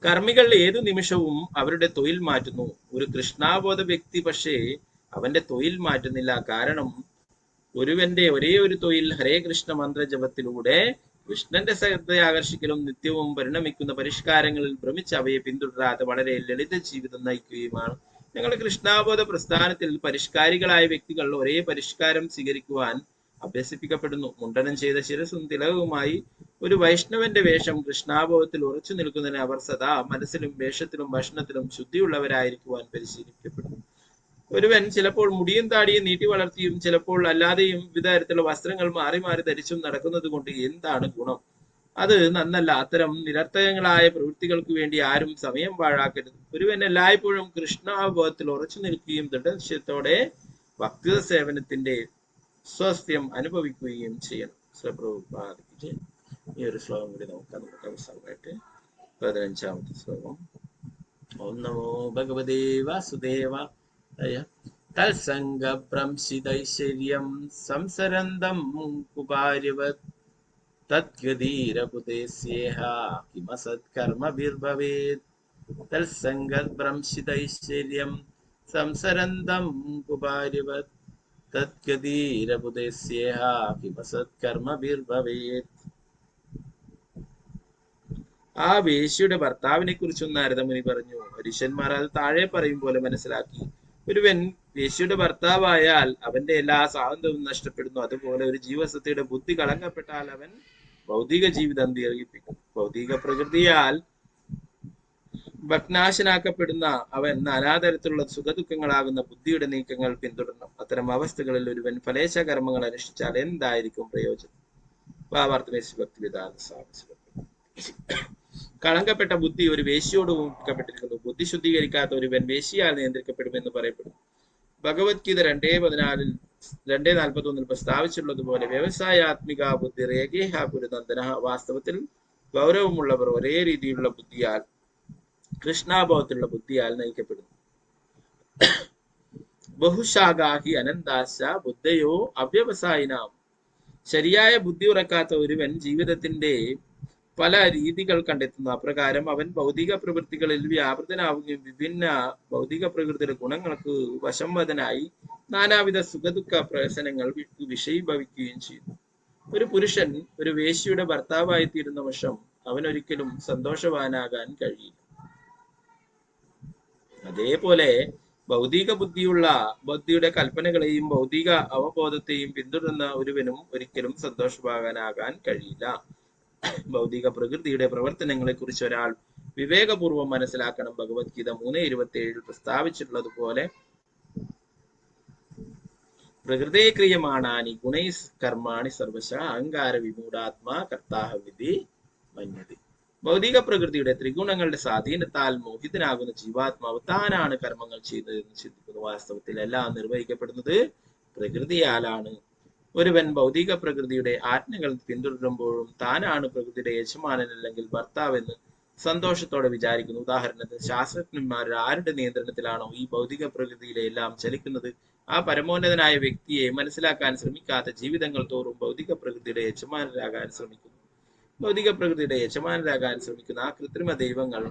കർമ്മികൾ ഏതു നിമിഷവും അവരുടെ തൊഴിൽ മാറ്റുന്നു. ഒരു കൃഷ്ണാബോധ വ്യക്തി പക്ഷേ അവന്റെ തൊഴിൽ മാറ്റുന്നില്ല. കാരണം ഒരുവന്റെ ഒരേ ഒരു തൊഴിൽ ഹരേ കൃഷ്ണ മന്ത്ര ജപത്തിലൂടെ കൃഷ്ണന്റെ ശ്രദ്ധയെ ആകർഷിക്കലും നിത്യവും പരിണമിക്കുന്ന പരിഷ്കാരങ്ങളിൽ ഭ്രമിച്ച് അവയെ പിന്തുടരാതെ വളരെ ലളിത ജീവിതം നയിക്കുകയുമാണ്. ഞങ്ങളുടെ കൃഷ്ണാബോധ പ്രസ്ഥാനത്തിൽ പരിഷ്കാരികളായ വ്യക്തികൾ ഒരേ പരിഷ്കാരം സ്വീകരിക്കുവാൻ അഭ്യസിപ്പിക്കപ്പെടുന്നു. മുണ്ടനം ചെയ്ത ശിരസും തിലകവുമായി ഒരു വൈഷ്ണവന്റെ വേഷം കൃഷ്ണാബോധത്തിൽ ഉറച്ചു നിൽക്കുന്നതിന് അവർ സദാ മനസ്സിലും വേഷത്തിലും ഭക്ഷണത്തിലും ശുദ്ധിയുള്ളവരായിരിക്കുവാൻ പരിശീലിക്കപ്പെടുന്നു. ഒരുവൻ ചിലപ്പോൾ മുടിയും താടിയും നീട്ടി വളർത്തിയും ചിലപ്പോൾ അല്ലാതെയും വിവിധ തരത്തിലുള്ള വസ്ത്രങ്ങൾ മാറി മാറി ധരിച്ചും നടക്കുന്നത് കൊണ്ട് എന്താണ് ഗുണം? അത് നന്നല്ല. അത്തരം നിരർത്ഥകങ്ങളായ പ്രവൃത്തികൾക്ക് വേണ്ടി ആരും സമയം പാഴാക്കരുത്. ഒരുവൻ എല്ലായ്പ്പോഴും കൃഷ്ണാബോധത്തിൽ ഉറച്ചു നിൽക്കുകയും ദൃഢനിശ്ചയത്തോടെ ഭക്തി സേവനത്തിന്റെ സ്വാസ്ഥ്യം അനുഭവിക്കുകയും ചെയ്യണം. സ്വപ്രഭുപാദിക്ക് ഈ ഒരു ശ്ലോകം കൂടി നമുക്ക് അവസാനമായിട്ട് 15ാമത്തെ ശ്ലോകം. ഓം നമോ ഭഗവതേ വാസുദേവായ തത്സംഗഭ്രംശിതൈശ്വര്യം സംസരന്തം കുപാര്യവത് തദ്ഗതീരപുതേസ്യേഹ കിമസത്കർമ്മഭിർഭവേത്. തത്സംഗഭ്രംശിതൈശ്വര്യം സംസരന്തം കുപാര്യവത് തദ്ഗതീരബുധസ്യേഹ കിമസത്കർമ്മഭിർഭവേത്. ആ വേശ്യയുടെ ഭർത്താവിനെ കുറിച്ചും നാരദമുനി പറഞ്ഞു. ഋഷ്യന്മാർ അത് താഴെ പറയും പോലെ മനസ്സിലാക്കി. ഒരുവൻ വേശ്യയുടെ ഭർത്താവായാൽ അവന്റെ എല്ലാ സ്വാതന്ത്ര്യവും നഷ്ടപ്പെടുന്നു. അതുപോലെ ഒരു ജീവസത്തയുടെ ബുദ്ധി കളങ്കപ്പെട്ടാൽ അവൻ ഭൗതിക ജീവിതം ദീർഘിപ്പിക്കും. ഭൗതിക പ്രകൃതിയാൽ ഭഗ്നാശനാക്കപ്പെടുന്ന അവൻ നാനാതരത്തിലുള്ള സുഖദുഃഖങ്ങളാകുന്ന ബുദ്ധിയുടെ നീക്കങ്ങൾ പിന്തുടരണം. അത്തരം അവസ്ഥകളിൽ ഒരുവൻ ഫലേച്ഛ കർമ്മങ്ങൾ അനുഷ്ഠിച്ചാൽ എന്തായിരിക്കും പ്രയോജനം? കളങ്കപ്പെട്ട ബുദ്ധി ഒരു വേശ്യയോട് ഉപയോഗിക്കപ്പെട്ടിരിക്കുന്നു. ബുദ്ധി ശുദ്ധീകരിക്കാത്ത ഒരുവൻ വേശ്യയാൽ നിയന്ത്രിക്കപ്പെടുമെന്ന് പറയപ്പെടുന്നു. ഭഗവത്ഗീത 2:41 പ്രസ്താവിച്ചിട്ടുള്ളതുപോലെ വ്യവസായാത്മിക ബുദ്ധി രേഖേഹ പുരുനന്ദന. വാസ്തവത്തിൽ ഗൗരവമുള്ളവർ ഒരേ രീതിയിലുള്ള ബുദ്ധിയാൽ, കൃഷ്ണാഭാവത്തിലുള്ള ബുദ്ധിയാൽ നയിക്കപ്പെടുന്നു. ബഹുശാഖാഹി അനന്താശ ബുദ്ധയോ അവ്യവസായിനാം. ശരിയായ ബുദ്ധി ഉറക്കാത്ത ഒരുവൻ ജീവിതത്തിന്റെ പല രീതികൾ കണ്ടെത്തുന്നു. അപ്രകാരം അവൻ ഭൗതിക പ്രവൃത്തികളിൽ വ്യാപൃതനാവുകയും വിഭിന്ന ഭൗതിക പ്രകൃതിയുടെ ഗുണങ്ങൾക്ക് വശംവദനായി നാനാവിധ സുഖദുഃഖ പ്രഹസനങ്ങൾ വിഷയീഭവിക്കുകയും ചെയ്യുന്നു. ഒരു പുരുഷൻ ഒരു വേശ്യയുടെ ഭർത്താവായി തീരുന്ന വശം അവൻ ഒരിക്കലും സന്തോഷവാനാകാൻ കഴിയില്ല. അതേപോലെ ഭൗതിക ബുദ്ധിയുടെ കൽപ്പനകളെയും ഭൗതിക അവബോധത്തെയും പിന്തുടരുന്ന ഒരുവനും ഒരിക്കലും സന്തോഷവാനാകാൻ കഴിയില്ല. ഭൗതിക പ്രകൃതിയുടെ പ്രവർത്തനങ്ങളെ കുറിച്ച് ഒരാൾ വിവേകപൂർവം മനസ്സിലാക്കണം. ഭഗവത്ഗീത 3:27 പ്രസ്താവിച്ചിട്ടുള്ളതുപോലെ പ്രകൃതേ ക്രിയമാണാനി ഗുണൈ കർമാണി സർവശ അഹങ്കാര വിമൂഢാത്മാ കർത്താഹവിധി മന്യതി. ഭൗതിക പ്രകൃതിയുടെ ത്രിഗുണങ്ങളുടെ സ്വാധീനത്താൽ മോഹിതനാകുന്ന ജീവാത്മാവ് താനാണ് കർമ്മങ്ങൾ ചെയ്യുന്നതെന്ന് ചിന്തിക്കുന്നു. വാസ്തവത്തിൽ എല്ലാം നിർവഹിക്കപ്പെടുന്നത് പ്രകൃതിയാലാണ്. ഒരുവൻ ഭൗതിക പ്രകൃതിയുടെ ആജ്ഞകൾ പിന്തുടരുമ്പോഴും താനാണ് പ്രകൃതിയുടെ യജമാനൻ അല്ലെങ്കിൽ ഭർത്താവെന്ന് സന്തോഷത്തോടെ വിചാരിക്കുന്നു. ഉദാഹരണത്തിന് ശാസ്ത്രജ്ഞന്മാർ ആരുടെ നിയന്ത്രണത്തിലാണോ ഈ ഭൗതിക പ്രകൃതിയിലെ എല്ലാം ചലിക്കുന്നത്, ആ പരമോന്നതനായ വ്യക്തിയെ മനസ്സിലാക്കാൻ ശ്രമിക്കാത്ത ജീവിതങ്ങൾ തോറും ഭൗതിക പ്രകൃതിയുടെ യജമാനരാകാൻ ശ്രമിക്കുന്നു. ഭൗതിക പ്രകൃതിയുടെ യജമാനരാകാൻ ശ്രമിക്കുന്ന ആ കൃത്രിമ ദൈവങ്ങൾ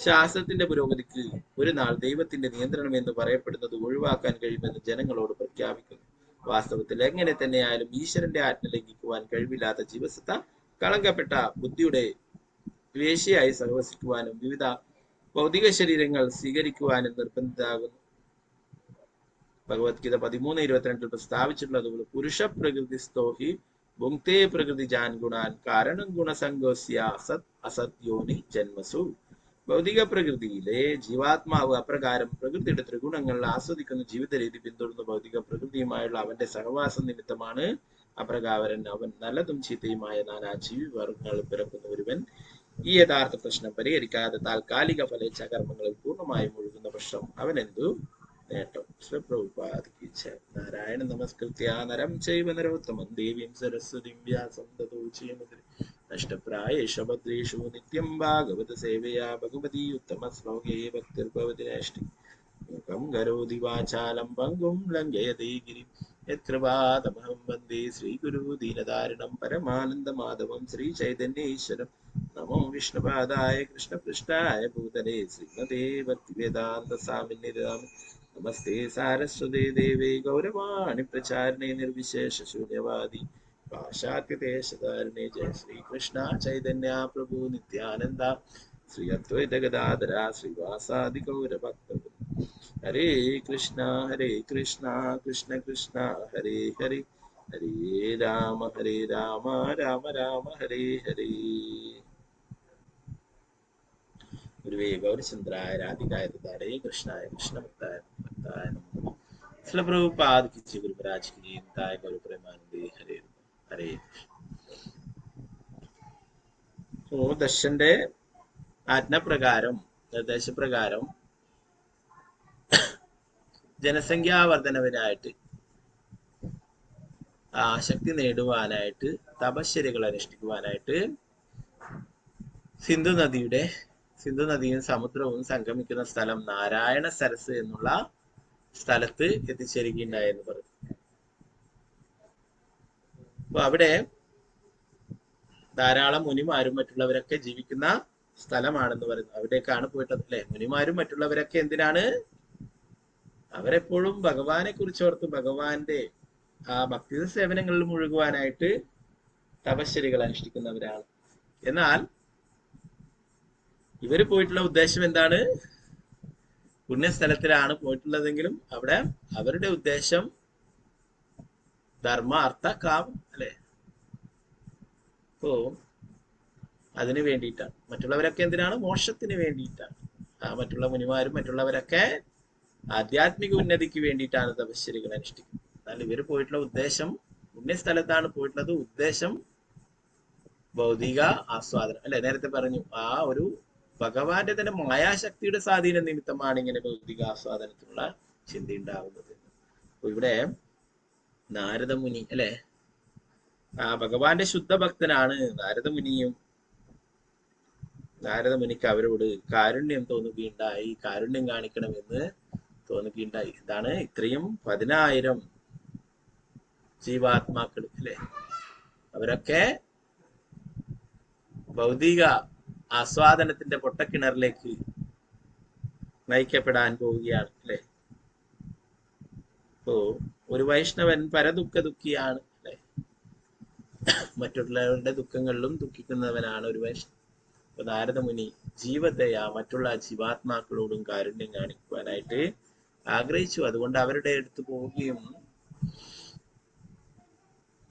ശാസ്ത്രത്തിന്റെ പുരോഗതിക്ക് ഒരു നാൾ ദൈവത്തിന്റെ നിയന്ത്രണം എന്ന് പറയപ്പെടുന്നത് ഒഴിവാക്കാൻ കഴിയുമെന്ന് ജനങ്ങളോട് പ്രഖ്യാപിക്കുന്നു. വാസ്തവത്തിൽ എങ്ങനെ തന്നെയായാലും ഈശ്വരന്റെ ആജ്ഞ ലംഘിക്കുവാൻ കഴിവില്ലാത്ത ജീവസത്ത കളങ്കപ്പെട്ട ബുദ്ധിയുടെ വേശ്യയായി സഹവസിക്കുവാനും വിവിധ ഭൗതിക ശരീരങ്ങൾ സ്വീകരിക്കുവാനും നിർബന്ധിതരാകുന്നു. ഭഗവത്ഗീത 13:22 പ്രസ്താവിച്ചിട്ടുള്ളതുപോലെ പുരുഷ പ്രകൃതി സ്തോഹി ഭുങ്ക്തേ പ്രകൃതി ജാൻ ഗുണാൻ കാരണം ഗുണസംഗോസ്യ സത് അസത്യോനി ജന്മസു. ഭൗതിക പ്രകൃതിയിലെ ജീവാത്മാവ് അപ്രകാരം പ്രകൃതിയുടെ ത്രിഗുണങ്ങൾ ആസ്വദിക്കുന്ന ജീവിത രീതി പിന്തുടർന്ന് ഭൗതിക പ്രകൃതിയുമായുള്ള അവന്റെ സഹവാസം നിമിത്തമാണ് അപ്രകാരം അവൻ നല്ലതും ചീത്തയുമായ നാനാ ജീവിവർഗങ്ങൾ പിറക്കുന്ന ഒരുവൻ ഈ യഥാർത്ഥ പ്രശ്നം പരിഹരിക്കാതെ താൽക്കാലിക ഫലേച്ഛ കർമ്മങ്ങളിൽ പൂർണ്ണമായും ഒഴുകുന്ന പക്ഷം അവൻ എന്തു നേട്ടം? നാരായണ നമസ്കൃത്യ നരം ചൈവ നരോത്തമം ദേവീം സരസ്വതീം വ്യാസം തതോ ജയമുദ്രേ നഷ്ടപ്രായേഷു ഭദ്രേഷു നിത്യം ഭാഗവത സേവയാ ഭഗവതി ഉത്തമ ശ്ലോകേ ഭക്തിർഭവതി നൈഷ്ഠി മുഖം കരോതി വാചാലം പങ്കും ലംഘയതേ ഗിരിം യത്കൃപാതമഹം വന്ദേ ശ്രീഗുരു ദീനധാരിണം പരമാനന്ദമാധവം ശ്രീചൈതന്യേശ്വരം. നമോ വിഷ്ണുപാദായ കൃഷ്ണപൃഷ്ഠായ ഭൂതലേ ശ്രീമതേ ഭക്തിവേദാന്ത സ്വാമിനിരാമി നമസ്തേ സാരസ്വതേ ദേവേ ഗൗരവാണി പ്രചാരണേ നിർവിശേഷ ശൂന്യവാദി പാശ്ചാത്യദേശധാരണേ. ജയ ശ്രീകൃഷ്ണ ചൈതന്യ പ്രഭു നിത്യാനന്ദ ശ്രീ അദ്വൈത ഗദാധര ശ്രീവാസാദി ഗൗരഭക്ത. ഹരേ കൃഷ്ണ കൃഷ്ണ കൃഷ്ണ ഹരേ ഹരേ ഹരേ രാമ രാമ രാമ ഹരേ ഹരേ. ഗുരുവേ ഗൗരചന്ദ്രായ രാധികായ ഹരേ കൃഷ്ണായ കൃഷ്ണഭക്തായ ഭക്തായ നമോ. ശ്രീ പ്രഭുപാദ് की जय, गुरु महाराज की जय, ताय गुरु प्रेमानंदे हरे हरे. ദശന്റെ ആജ്ഞപ്രകാരം നിർദ്ദേശപ്രകാരം ജനസംഖ്യാ വർധനവിനായിട്ട് ശക്തി നേടുവാനായിട്ട് തപശ്ചര്യകൾ അനുഷ്ഠിക്കുവാനായിട്ട് സിന്ധു നദിയും സമുദ്രവും സംഗമിക്കുന്ന സ്ഥലം നാരായണ സരസ് എന്നുള്ള സ്ഥലത്ത് എത്തിച്ചേരുകയുണ്ടായെന്ന് പറഞ്ഞു. അപ്പൊ അവിടെ ധാരാളം മുനിമാരും മറ്റുള്ളവരൊക്കെ ജീവിക്കുന്ന സ്ഥലമാണെന്ന് പറയുന്നു. അവിടേക്കാണ് പോയിട്ടത് അല്ലെ. മുനിമാരും മറ്റുള്ളവരൊക്കെ എന്തിനാണ്? അവരെപ്പോഴും ഭഗവാനെ കുറിച്ച് ഓർത്ത് ഭഗവാന്റെ ആ ഭക്തി സേവനങ്ങളിൽ മുഴുകുവാനായിട്ട് തപശ്ശരികൾ അനുഷ്ഠിക്കുന്നവരാണ്. എന്നാൽ ഇവര് പോയിട്ടുള്ള ഉദ്ദേശം എന്താണ്? പുണ്യസ്ഥലത്തിലാണ് പോയിട്ടുള്ളതെങ്കിലും അവിടെ അവരുടെ ഉദ്ദേശം ധർമ്മ അർത്ഥ കാമം അല്ലെ. അപ്പോ അതിനു വേണ്ടിയിട്ടാണ്. മറ്റുള്ളവരൊക്കെ എന്തിനാണ്? മോക്ഷത്തിന് വേണ്ടിയിട്ടാണ്. മറ്റുള്ള മുനിമാരും മറ്റുള്ളവരൊക്കെ ആധ്യാത്മിക ഉന്നതിക്ക് വേണ്ടിയിട്ടാണ് തപശ്ശരികൾ അനുഷ്ഠിക്കുന്നത്. എന്നാൽ ഇവര് പോയിട്ടുള്ള ഉദ്ദേശം, പുണ്യസ്ഥലത്താണ് പോയിട്ടുള്ളത്, ഉദ്ദേശം ഭൗതിക ആസ്വാദനം അല്ലെ. നേരത്തെ പറഞ്ഞു ആ ഒരു ഭഗവാന്റെ തന്നെ മായാശക്തിയുടെ സ്വാധീന നിമിത്തമാണ് ഇങ്ങനെ ഭൗതിക ആസ്വാദനത്തിനുള്ള ചിന്ത ഉണ്ടാവുന്നത്. അപ്പൊ ഇവിടെ നാരദമുനി അല്ലെ, ഭഗവാന്റെ ശുദ്ധ ഭക്തനാണ് നാരദമുനിയും. നാരദമുനിക്ക് അവരോട് കാരുണ്യം തോന്നുകയുണ്ടായി, കാരുണ്യം കാണിക്കണമെന്ന് തോന്നുകയുണ്ടായി. ഇതാണ് ഇത്രയും 10,000 ജീവാത്മാക്കൾ അല്ലെ, അവരൊക്കെ ഭൗതിക ആസ്വാദനത്തിന്റെ പൊട്ടക്കിണറിലേക്ക് നയിക്കപ്പെടാൻ പോവുകയാണ് അല്ലെ. അപ്പോ ഒരു വൈഷ്ണവൻ പരദുഃഖ ദുഃഖിയാണ് അല്ലെ, മറ്റുള്ളവരുടെ ദുഃഖങ്ങളിലും ദുഃഖിക്കുന്നവനാണ് ഒരു വൈഷ്ണവൻ. അപ്പൊ നാരദമുനി ജീവദയ മറ്റുള്ള ജീവാത്മാക്കളോടും കാരുണ്യം കാണിക്കുവാനായിട്ട് ആഗ്രഹിച്ചു. അതുകൊണ്ട് അവരുടെ അടുത്ത് പോവുകയും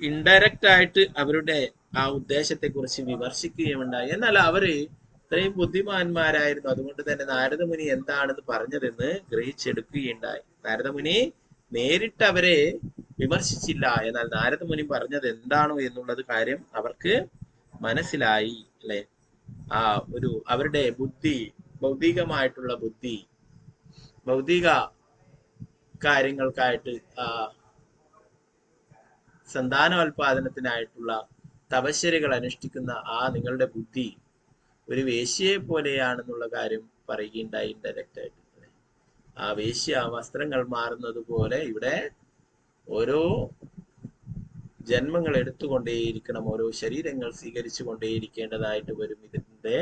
ഇൻഡയറക്റ്റ് ആയിട്ട് അവരുടെ ആ ഉദ്ദേശത്തെ കുറിച്ച് വിമർശിക്കുകയും ഉണ്ടായി. എന്നാൽ അവര് ഇത്രയും ബുദ്ധിമാന്മാരായിരുന്നു. അതുകൊണ്ട് തന്നെ നാരദമുനി എന്താണെന്ന് പറഞ്ഞതെന്ന് ഗ്രഹിച്ചെടുക്കുകയുണ്ടായി. നാരദമുനി നേരിട്ട് അവരെ വിമർശിച്ചില്ല. എന്നാൽ നാരദമുനി പറഞ്ഞത് എന്താണോ എന്നുള്ളത് കാര്യം അവർക്ക് മനസ്സിലായി അല്ലെ. ആ ഒരു അവരുടെ ബുദ്ധി, ഭൗതികമായിട്ടുള്ള ബുദ്ധി, ഭൗതിക കാര്യങ്ങൾക്കായിട്ട് സന്താനോൽപാദനത്തിനായിട്ടുള്ള തപശ്ശരികൾ അനുഷ്ഠിക്കുന്ന ആ നിങ്ങളുടെ ബുദ്ധി ഒരു വേശ്യയെ പോലെയാണെന്നുള്ള കാര്യം പറയുകയുണ്ടായി ഇൻഡയറക്റ്റ് ആയിട്ട്. ആ വേശ്യ വസ്ത്രങ്ങൾ മാറുന്നത് പോലെ ഇവിടെ ഓരോ ജന്മങ്ങൾ എടുത്തുകൊണ്ടേയിരിക്കണം, ഓരോ ശരീരങ്ങൾ സ്വീകരിച്ചു കൊണ്ടേയിരിക്കേണ്ടതായിട്ട് വരും ഇതിന്റെ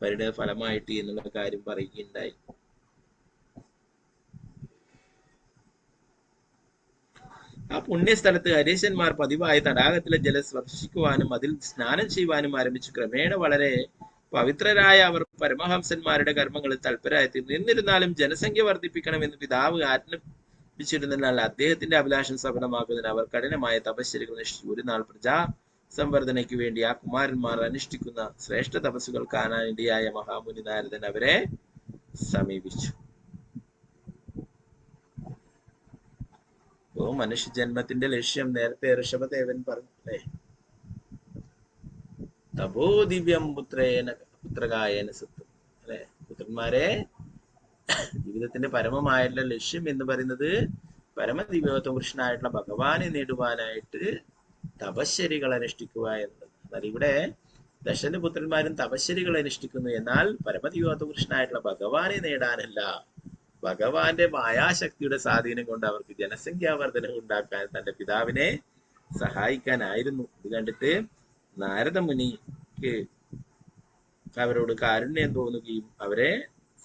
പരിണത ഫലമായിട്ട് എന്നുള്ള കാര്യം പറയുകയുണ്ടായി. ആ പുണ്യസ്ഥലത്ത് ഹരീശന്മാർ പതിവായി തടാകത്തിലെ ജലം സ്പർശിക്കുവാനും അതിൽ സ്നാനം ചെയ്യുവാനും ആരംഭിച്ചു. ക്രമേണ വളരെ പവിത്രരായ അവർ പരമഹംസന്മാരുടെ കർമ്മങ്ങളിൽ തൽപരായിത്തീർന്നു. എന്നിരുന്നാലും ജനസംഖ്യ വർദ്ധിപ്പിക്കണമെന്ന് പിതാവ് ആജ്ഞാപിച്ചിരുന്നതിനാൽ അദ്ദേഹത്തിന്റെ അഭിലാഷം സഫലമാക്കുന്നതിന് അവർ കഠിനമായ തപശ്ശരികൾ അനുഷ്ഠിച്ചു. ഒരു നാൾ പ്രജാ സംവർദ്ധനയ്ക്ക് വേണ്ടി ആ കുമാരന്മാർ അനുഷ്ഠിക്കുന്ന ശ്രേഷ്ഠ തപസ്സുകൾ കാണാനിടയായ മഹാമുനി നാരദൻ അവരെ സമീപിച്ചു. ഓ മനുഷ്യജന്മത്തിന്റെ ലക്ഷ്യം നേരത്തെ ഋഷഭദേവൻ പറഞ്ഞു അല്ലേ. തപോ ദിവ്യം പുത്രകായേന സത്വം അല്ലെ. പുത്രന്മാരെ, ജീവിതത്തിന്റെ പരമമായിട്ടുള്ള ലക്ഷ്യം എന്ന് പറയുന്നത് പരമദിവ്യോത്തമ കൃഷ്ണനായിട്ടുള്ള ഭഗവാനെ നേടുവാനായിട്ട് തപശ്ശരികൾ അനുഷ്ഠിക്കുക എന്നുള്ളത്. എന്നാൽ ഇവിടെ ദശരഥപുത്രന്മാരും തപശ്ശരികൾ അനുഷ്ഠിക്കുന്നു. എന്നാൽ പരമദിവ്യോത്തമ കൃഷ്ണനായിട്ടുള്ള ഭഗവാനെ നേടാനല്ല, ഭഗവാന്റെ മായാശക്തിയുടെ സ്വാധീനം കൊണ്ട് അവർക്ക് ജനസംഖ്യാവർദ്ധനം ഉണ്ടാക്കാൻ തന്റെ പിതാവിനെ സഹായിക്കാനായിരുന്നു. ഇത് കണ്ടിട്ട് നാരദമുനിക്ക് അവരോട് കാരുണ്യം തോന്നുകയും അവരെ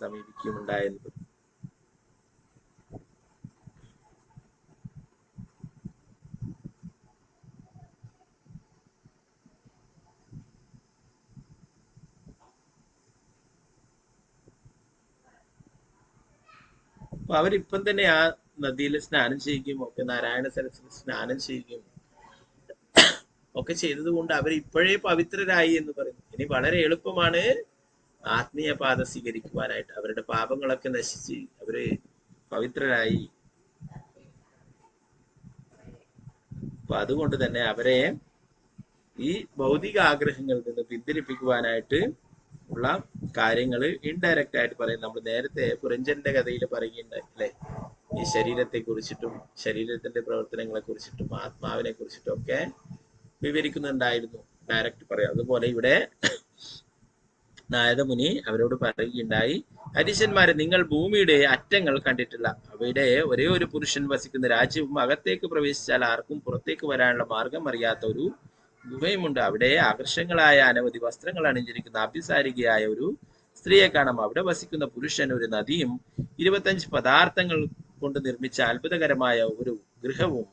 സമീപിക്കുകയും ഉണ്ടായിരുന്നു. അപ്പൊ അവരിപ്പം തന്നെ ആ നദിയിൽ സ്നാനം ചെയ്യുകയും ഒക്കെ നാരായണ സരസ്വതി സ്നാനം ചെയ്യുകയും ഒക്കെ ചെയ്തത് കൊണ്ട് അവർ ഇപ്പോഴേ പവിത്രരായി എന്ന് പറയുന്നു. ഇനി വളരെ എളുപ്പമാണ് ആത്മീയ പാത സ്വീകരിക്കുവാനായിട്ട്. അവരുടെ പാപങ്ങളൊക്കെ നശിച്ച് അവര് പവിത്രരായി. അപ്പൊ അതുകൊണ്ട് തന്നെ അവരെ ഈ ഭൗതിക ആഗ്രഹങ്ങളിൽ നിന്ന് പിന്തിരിപ്പിക്കുവാനായിട്ട് ഉള്ള കാര്യങ്ങൾ ഇൻഡയറക്റ്റ് ആയിട്ട് പറയും. നമ്മൾ നേരത്തെ പുരഞ്ജന്റെ കഥയിൽ പറയുകയുണ്ടായി അല്ലെ. ഈ ശരീരത്തെ കുറിച്ചിട്ടും ശരീരത്തിന്റെ പ്രവർത്തനങ്ങളെ കുറിച്ചിട്ടും ആത്മാവിനെ കുറിച്ചിട്ടും ഒക്കെ വിവരിക്കുന്നുണ്ടായിരുന്നു, ഡയറക്റ്റ് പറയാം. അതുപോലെ ഇവിടെ നാരദമുനി അവരോട് പറയുകയുണ്ടായി, ഹരീശന്മാരെ, നിങ്ങൾ ഭൂമിയുടെ അറ്റങ്ങൾ കണ്ടിട്ടില്ല. അവിടെ ഒരേ ഒരു പുരുഷൻ വസിക്കുന്ന രാജ്യവും അകത്തേക്ക് പ്രവേശിച്ചാൽ ആർക്കും പുറത്തേക്ക് വരാനുള്ള മാർഗം അറിയാത്ത ഒരു ഗുഹയുമുണ്ട്. അവിടെ ആകർഷങ്ങളായ അനവധി വസ്ത്രങ്ങൾ അണിഞ്ഞിരിക്കുന്ന അഭിസാരികയായ ഒരു സ്ത്രീയെ കാണാം. അവിടെ വസിക്കുന്ന പുരുഷൻ ഒരു നദിയും 25 പദാർത്ഥങ്ങൾ കൊണ്ട് നിർമ്മിച്ച അത്ഭുതകരമായ ഒരു ഗൃഹവും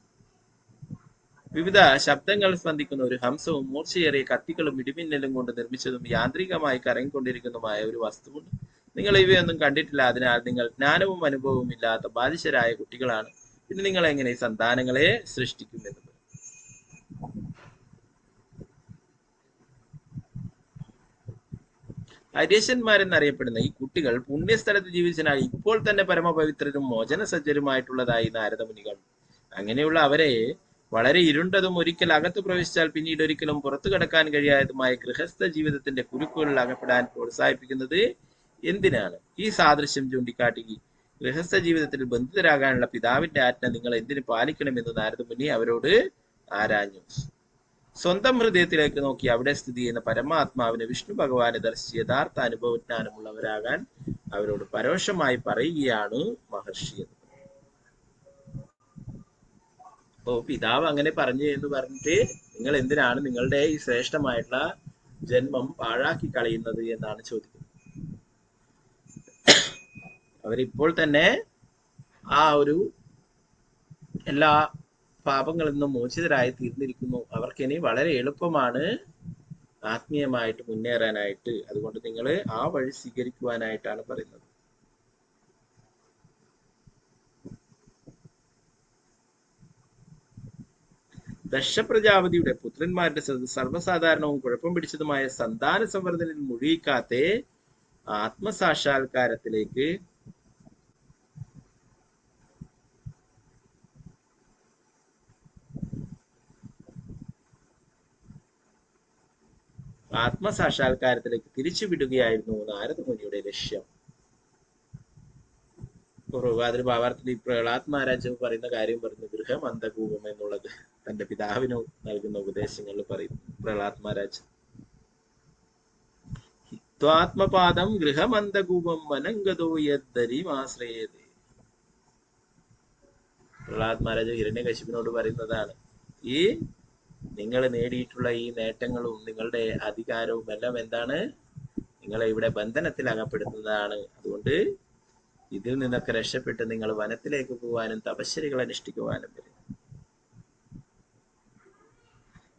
വിവിധ ശബ്ദങ്ങൾ സ്പന്ദിക്കുന്ന ഒരു ഹംസവും മൂർച്ചയേറിയ കത്തികളും ഇടിമിന്നലും കൊണ്ട് നിർമ്മിച്ചതും യാന്ത്രികമായി കറങ്ങിക്കൊണ്ടിരിക്കുന്നതുമായ ഒരു വസ്തുവുണ്ട്. നിങ്ങൾ ഇവയൊന്നും കണ്ടിട്ടില്ല. അതിനാൽ നിങ്ങൾ ജ്ഞാനവും അനുഭവവും ഇല്ലാത്ത ബാലിശരായ കുട്ടികളാണ്. പിന്നെ നിങ്ങൾ എങ്ങനെ സന്താനങ്ങളെ സൃഷ്ടിക്കുമെന്നത്? ഹര്യശന്മാരെന്നറിയപ്പെടുന്ന ഈ കുട്ടികൾ പുണ്യസ്ഥലത്ത് ജീവിച്ചതിനാൽ ഇപ്പോൾ തന്നെ പരമപവിത്രരും മോചനസജ്ജരുമായിട്ടുള്ളതായി നാരദമുനികൾ. അങ്ങനെയുള്ള അവരെ വളരെ ഇരുണ്ടതും ഒരിക്കൽ അകത്ത് പ്രവേശിച്ചാൽ പിന്നീട് ഒരിക്കലും പുറത്തു കടക്കാൻ കഴിയാത്തതുമായ ഗൃഹസ്ഥ ജീവിതത്തിന്റെ കുരുക്കുകളിൽ അകപ്പെടാൻ പ്രോത്സാഹിപ്പിക്കുന്നത് എന്തിനാണ്? ഈ സാദൃശ്യം ചൂണ്ടിക്കാട്ടി ഗൃഹസ്ഥ ജീവിതത്തിൽ ബന്ധിതരാകാനുള്ള പിതാവിന്റെ ആജ്ഞ നിങ്ങൾ എന്തിനു പാലിക്കണമെന്ന് നാരദമുനി അവരോട് ആരാഞ്ഞു. സ്വന്തം ഹൃദയത്തിലേക്ക് നോക്കി അവിടെ സ്ഥിതി ചെയ്യുന്ന പരമാത്മാവിനെ വിഷ്ണു ഭഗവാനെ ദർശിച്ച് യഥാർത്ഥ അനുഭവജ്ഞാനമുള്ളവരാകാൻ അവരോട് പരോക്ഷമായി പറയുകയാണ് മഹർഷി എന്ന്. അപ്പോ പിതാവ് അങ്ങനെ പറഞ്ഞു എന്ന് പറഞ്ഞിട്ട് നിങ്ങൾ എന്തിനാണ് നിങ്ങളുടെ ഈ ശ്രേഷ്ഠമായിട്ടുള്ള ജന്മം പാഴാക്കി കളയുന്നത് എന്നാണ് ചോദിക്കുന്നത്. അവരിപ്പോൾ തന്നെ ആ ഒരു എല്ലാ പാപങ്ങളിൽ നിന്നും മോചിതരായി തീർന്നിരിക്കുന്നു. അവർക്കിനി വളരെ എളുപ്പമാണ് ആത്മീയമായിട്ട് മുന്നേറാനായിട്ട്. അതുകൊണ്ട് നിങ്ങൾ ആ വഴി സ്വീകരിക്കുവാനായിട്ടാണ് പറയുന്നത്. ദക്ഷപ്രജാപതിയുടെ പുത്രന്മാരുടെ സർവ്വസാധാരണവും കുഴപ്പം പിടിച്ചതുമായ സന്താന സംവർദ്ധനയിൽ മുഴുകിക്കാത്ത ആത്മസാക്ഷാത്കാരത്തിലേക്ക് തിരിച്ചുവിടുകയായിരുന്നു നാരദമുനിയുടെ ലക്ഷ്യം. പ്രഭാതിരി ഭാവാർത്ഥത്തിൽ ഈ പ്രഹ്ലാദ് മഹാരാജ് പറയുന്ന കാര്യം പറഞ്ഞു. ഗൃഹം അന്ധകൂപം എന്നുള്ളത് തന്റെ പിതാവിന് നൽകുന്ന ഉപദേശങ്ങളിൽ പറയുന്നു പ്രഹ്ലാദ് മഹാരാജ്. ഹിത്വാത്മപാദം ഗൃഹമന്ധകൂപം വനംഗതോ യദ്ദരിമാശ്രയേതേ. പ്രഹ്ലാദ് മഹാരാജ് ഹിരണ്യകശിപിനോട് പറയുന്നതാണ്, ഈ നിങ്ങൾ നേടിയിട്ടുള്ള ഈ നേട്ടങ്ങളും നിങ്ങളുടെ അധികാരവും എല്ലാം എന്താണ്? നിങ്ങളെ ഇവിടെ ബന്ധനത്തിൽ അകപ്പെടുന്നതാണ്. അതുകൊണ്ട് ഇതിൽ നിന്നൊക്കെ രക്ഷപ്പെട്ട് നിങ്ങൾ വനത്തിലേക്ക് പോകാനും തപശ്ശരികൾ അനുഷ്ഠിക്കുവാനും വരും.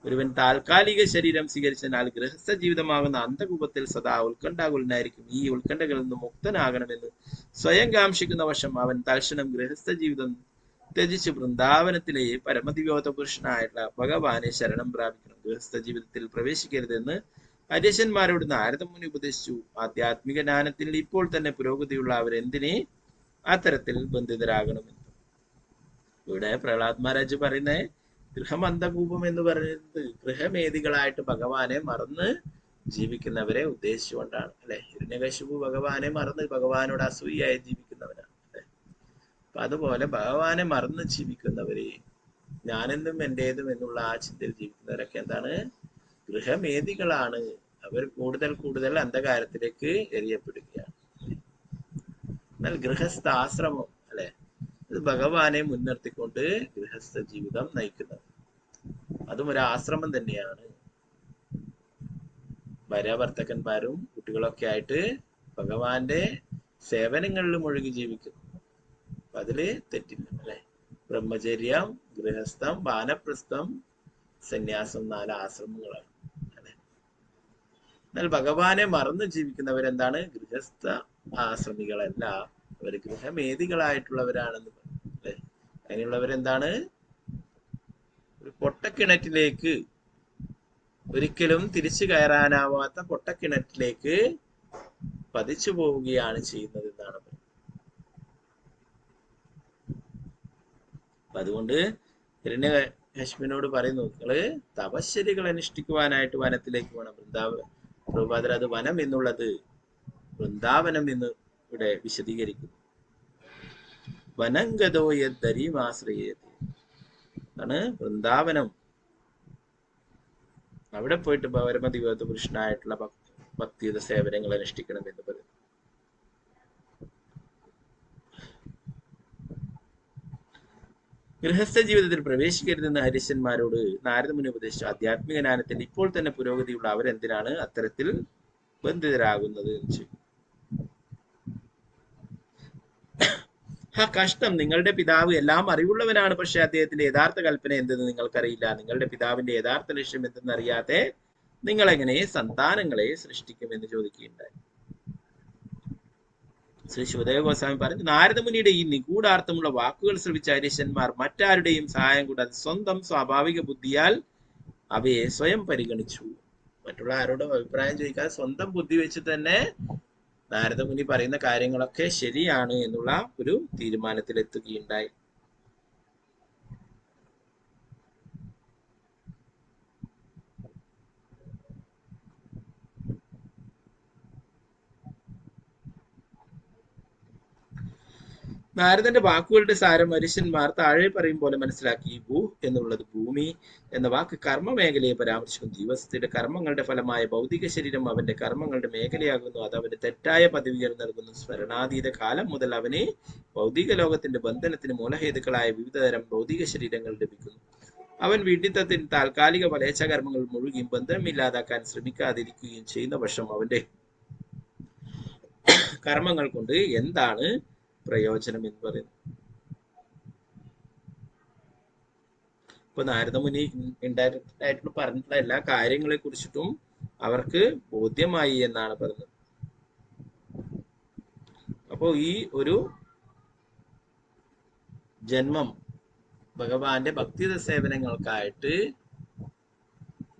ഒരുവൻ താൽക്കാലിക ശരീരം സ്വീകരിച്ചതിനാൽ ഗൃഹസ്ഥ ജീവിതമാകുന്ന അന്ധകൂപത്തിൽ സദാ ഉത്കണ്ഠാകുലനായിരിക്കും. ഈ ഉത്കണ്ഠകളിൽ നിന്ന് മുക്തനാകണമെന്ന് സ്വയം കാംക്ഷിക്കുന്ന വശം അവൻ തൽക്ഷണം ഗൃഹസ്ഥ ജീവിതം ത്യജിച്ച് വൃന്ദാവനത്തിലെ പരമദിവ്യോത പുരുഷനായിട്ടുള്ള ഭഗവാനെ ശരണം പ്രാപിക്കണം. ഗൃഹസ്ഥ ജീവിതത്തിൽ പ്രവേശിക്കരുതെന്ന് ഹര്യശന്മാരോട് നാരദമുനി ഉപദേശിച്ചു. ആധ്യാത്മിക ജ്ഞാനത്തിൽ ഇപ്പോൾ തന്നെ പുരോഗതിയുള്ള അവരെന്തിനെ അത്തരത്തിൽ ബന്ധിതരാകണമെന്ന്. ഇവിടെ പ്രഹ്ലാദ് മഹാരാജ് പറയുന്ന ഗൃഹമന്ധകൂപം എന്ന് പറയുന്നത് ഗൃഹമേദികളായിട്ട് ഭഗവാനെ മറന്ന് ജീവിക്കുന്നവരെ ഉദ്ദേശിച്ചുകൊണ്ടാണ് അല്ലെ. ഹിരണ്യകശിപു ഭഗവാനെ മറന്ന് ഭഗവാനോട് അസൂയായി ജീവിക്കുന്നവരാണ് അല്ലെ. അപ്പൊ അതുപോലെ ഭഗവാനെ മറന്ന് ജീവിക്കുന്നവരെ, ഞാനെന്നും എന്റേതും എന്നുള്ള ആ ചിന്തയിൽ ജീവിക്കുന്നവരൊക്കെ എന്താണ്? ഗൃഹമേദികളാണ്. അവർ കൂടുതൽ കൂടുതൽ അന്ധകാരത്തിലേക്ക് എറിയപ്പെടുകയാണ്. എന്നാൽ ഗൃഹസ്ഥ ആശ്രമം അല്ലെ, ഇത് ഭഗവാനെ മുൻനിർത്തിക്കൊണ്ട് ഗൃഹസ്ഥ ജീവിതം നയിക്കുന്നത്. അതും ഒരു ആശ്രമം തന്നെയാണ്. ഭാര്യാഭർത്തക്കന്മാരും കുട്ടികളൊക്കെ ആയിട്ട് ഭഗവാന്റെ സേവനങ്ങളിൽ മുഴുകി ജീവിക്കുന്നു. അപ്പൊ അതില് തെറ്റില്ല അല്ലെ. ബ്രഹ്മചര്യം, ഗൃഹസ്ഥം, വാനപ്രസ്ഥം, സന്യാസം 4 ആശ്രമങ്ങളാണ് അല്ലെ. എന്നാൽ ഭഗവാനെ മറന്ന് ജീവിക്കുന്നവരെന്താണ്? ഗൃഹസ്ഥ ആശ്രമികളല്ല, അവർ ഗൃഹമേദികളായിട്ടുള്ളവരാണെന്ന് പറഞ്ഞു അല്ലെ. അങ്ങനെയുള്ളവരെന്താണ്? ഒരു പൊട്ടക്കിണറ്റിലേക്ക്, ഒരിക്കലും തിരിച്ചു കയറാനാവാത്ത പൊട്ടക്കിണറ്റിലേക്ക് പതിച്ചു പോവുകയാണ് ചെയ്യുന്നത് എന്നാണ് പറയുന്നത്. അപ്പൊ അതുകൊണ്ട് ഹിരണ്യകശിപുവിനോട് പറയുന്നു, നിങ്ങള് തപശ്ശരികൾ അനുഷ്ഠിക്കുവാനായിട്ട് വനത്തിലേക്ക് വേണം. പ്രഭുപാദർ അത് വനം എന്നുള്ളത് വൃന്ദാവനം എന്ന് ഇവിടെ വിശദീകരിക്കുന്നു. വനംഗതോ യദ്ദരിമാശ്രയേതേ ആണ് വൃന്ദാവനം. അവിടെ പോയിട്ട് പരമദിവ്യോത പുരുഷനായിട്ടുള്ള ഭക്തിയുത സേവനങ്ങൾ അനുഷ്ഠിക്കണം എന്ന് പറയുന്നു. ഗൃഹസ്ഥ ജീവിതത്തിൽ പ്രവേശിക്കരുതെന്ന് ഹര്യശന്മാരോട് നാരദമുനി ഉപദേശിച്ചു. ആധ്യാത്മിക ജ്ഞാനത്തിൽ ഇപ്പോൾ തന്നെ പുരോഗതിയുള്ള അവരെന്തിനാണ് അത്തരത്തിൽ ബന്ധിതരാകുന്നത് എന്ന് ചോദിക്കും. കഷ്ടം, നിങ്ങളുടെ പിതാവ് എല്ലാം അറിവുള്ളവനാണ്, പക്ഷെ അദ്ദേഹത്തിന്റെ യഥാർത്ഥ കൽപ്പന എന്തെന്ന് നിങ്ങൾക്കറിയില്ല. നിങ്ങളുടെ പിതാവിന്റെ യഥാർത്ഥ ലക്ഷ്യം എന്തെന്നറിയാതെ നിങ്ങൾ എങ്ങനെ സന്താനങ്ങളെ സൃഷ്ടിക്കുമെന്ന് ചോദിക്കുകയുണ്ടായി. ശ്രീ ശിവദേവ ഗോസ്വാമി പറഞ്ഞു, നാരദമുനിയുടെ ഈ നിഗൂഢാർത്ഥമുള്ള വാക്കുകൾ ശ്രവിച്ച ഹരീശന്മാർ മറ്റാരുടെയും സഹായം കൂടാതെ സ്വന്തം സ്വാഭാവിക ബുദ്ധിയാൽ അവയെ സ്വയം പരിഗണിച്ചു. മറ്റുള്ള ആരോടും അഭിപ്രായം ചോദിക്കാതെ സ്വന്തം ബുദ്ധി വെച്ച് തന്നെ നാരദമുനി പറയുന്ന കാര്യങ്ങളൊക്കെ ശരിയാണ് എന്നുള്ള ഒരു തീരുമാനത്തിലെത്തുകയുണ്ടായി. നാരദന്റെ വാക്കുകളുടെ സാരം മനുഷ്യന്മാർ താഴെ പറയും പോലെ മനസ്സിലാക്കി. ഭൂ എന്നുള്ളത് ഭൂമി എന്ന വാക്ക് കർമ്മ മേഖലയെ പരാമർശിക്കുന്നു. ദിവസത്തിന്റെ കർമ്മങ്ങളുടെ ഫലമായ ഭൗതിക ശരീരം അവന്റെ കർമ്മങ്ങളുടെ മേഖലയാകുന്നു. അത് അവന് തെറ്റായ പദവികൾ നൽകുന്നു. സ്മരണാതീത കാലം മുതൽ അവന് ഭൗതിക ലോകത്തിന്റെ ബന്ധനത്തിന് മൂലഹേതുക്കളായ വിവിധതരം ഭൗതിക ശരീരങ്ങൾ ലഭിക്കുന്നു. അവൻ വിഡിത്തത്തിന് താൽക്കാലിക ഫലേച്ഛകർമ്മങ്ങൾ മുഴുകിയും ബന്ധനമില്ലാതാക്കാൻ ശ്രമിക്കാതിരിക്കുകയും ചെയ്യുന്ന പക്ഷം അവന്റെ കർമ്മങ്ങൾ കൊണ്ട് എന്താണ് പ്രയോജനം എന്ന് പറയുന്നു. ഇപ്പൊ നാരദമുനി ഇൻഡയറക്റ്റ് ആയിട്ട് പറഞ്ഞിട്ടുള്ള എല്ലാ കാര്യങ്ങളെ കുറിച്ചിട്ടും അവർക്ക് ബോധ്യമായി എന്നാണ് പറയുന്നത്. അപ്പോ ഈ ഒരു ജന്മം ഭഗവാന്റെ ഭക്തി സേവനങ്ങൾക്കായിട്ട്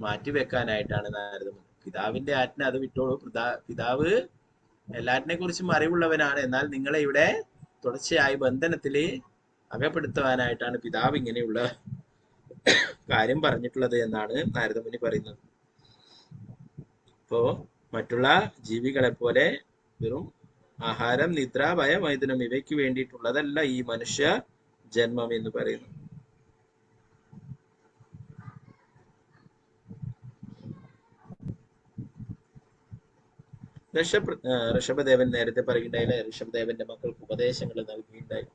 മാറ്റിവെക്കാനായിട്ടാണ് നാരദമുനി. പിതാവിന്റെ ആജ്ഞ അത് വിട്ടോളൂ, പിതാവ് എല്ലാറ്റിനെ കുറിച്ചും അറിവുള്ളവനാണ്, എന്നാൽ നിങ്ങളെ ഇവിടെ തുടർച്ചയായി ബന്ധനത്തില് അകപ്പെടുത്തുവാനായിട്ടാണ് പിതാവ് ഇങ്ങനെയുള്ള കാര്യം പറഞ്ഞിട്ടുള്ളത് എന്നാണ് നാരദമുനി പറയുന്നത്. ഇപ്പോ മറ്റുള്ള ജീവികളെ പോലെ വെറും ആഹാരം, നിദ്ര, ഭയമൈഥുനം ഇവയ്ക്ക് വേണ്ടിയിട്ടുള്ളതല്ല ഈ മനുഷ്യ ജന്മം എന്ന് പറയുന്നു. ഋഷഭദേവൻ നേരത്തെ പറയുകയുണ്ടായില്ല, ഋഷഭദേവന്റെ മക്കൾക്ക് ഉപദേശങ്ങൾ നൽകുകയുണ്ടായി.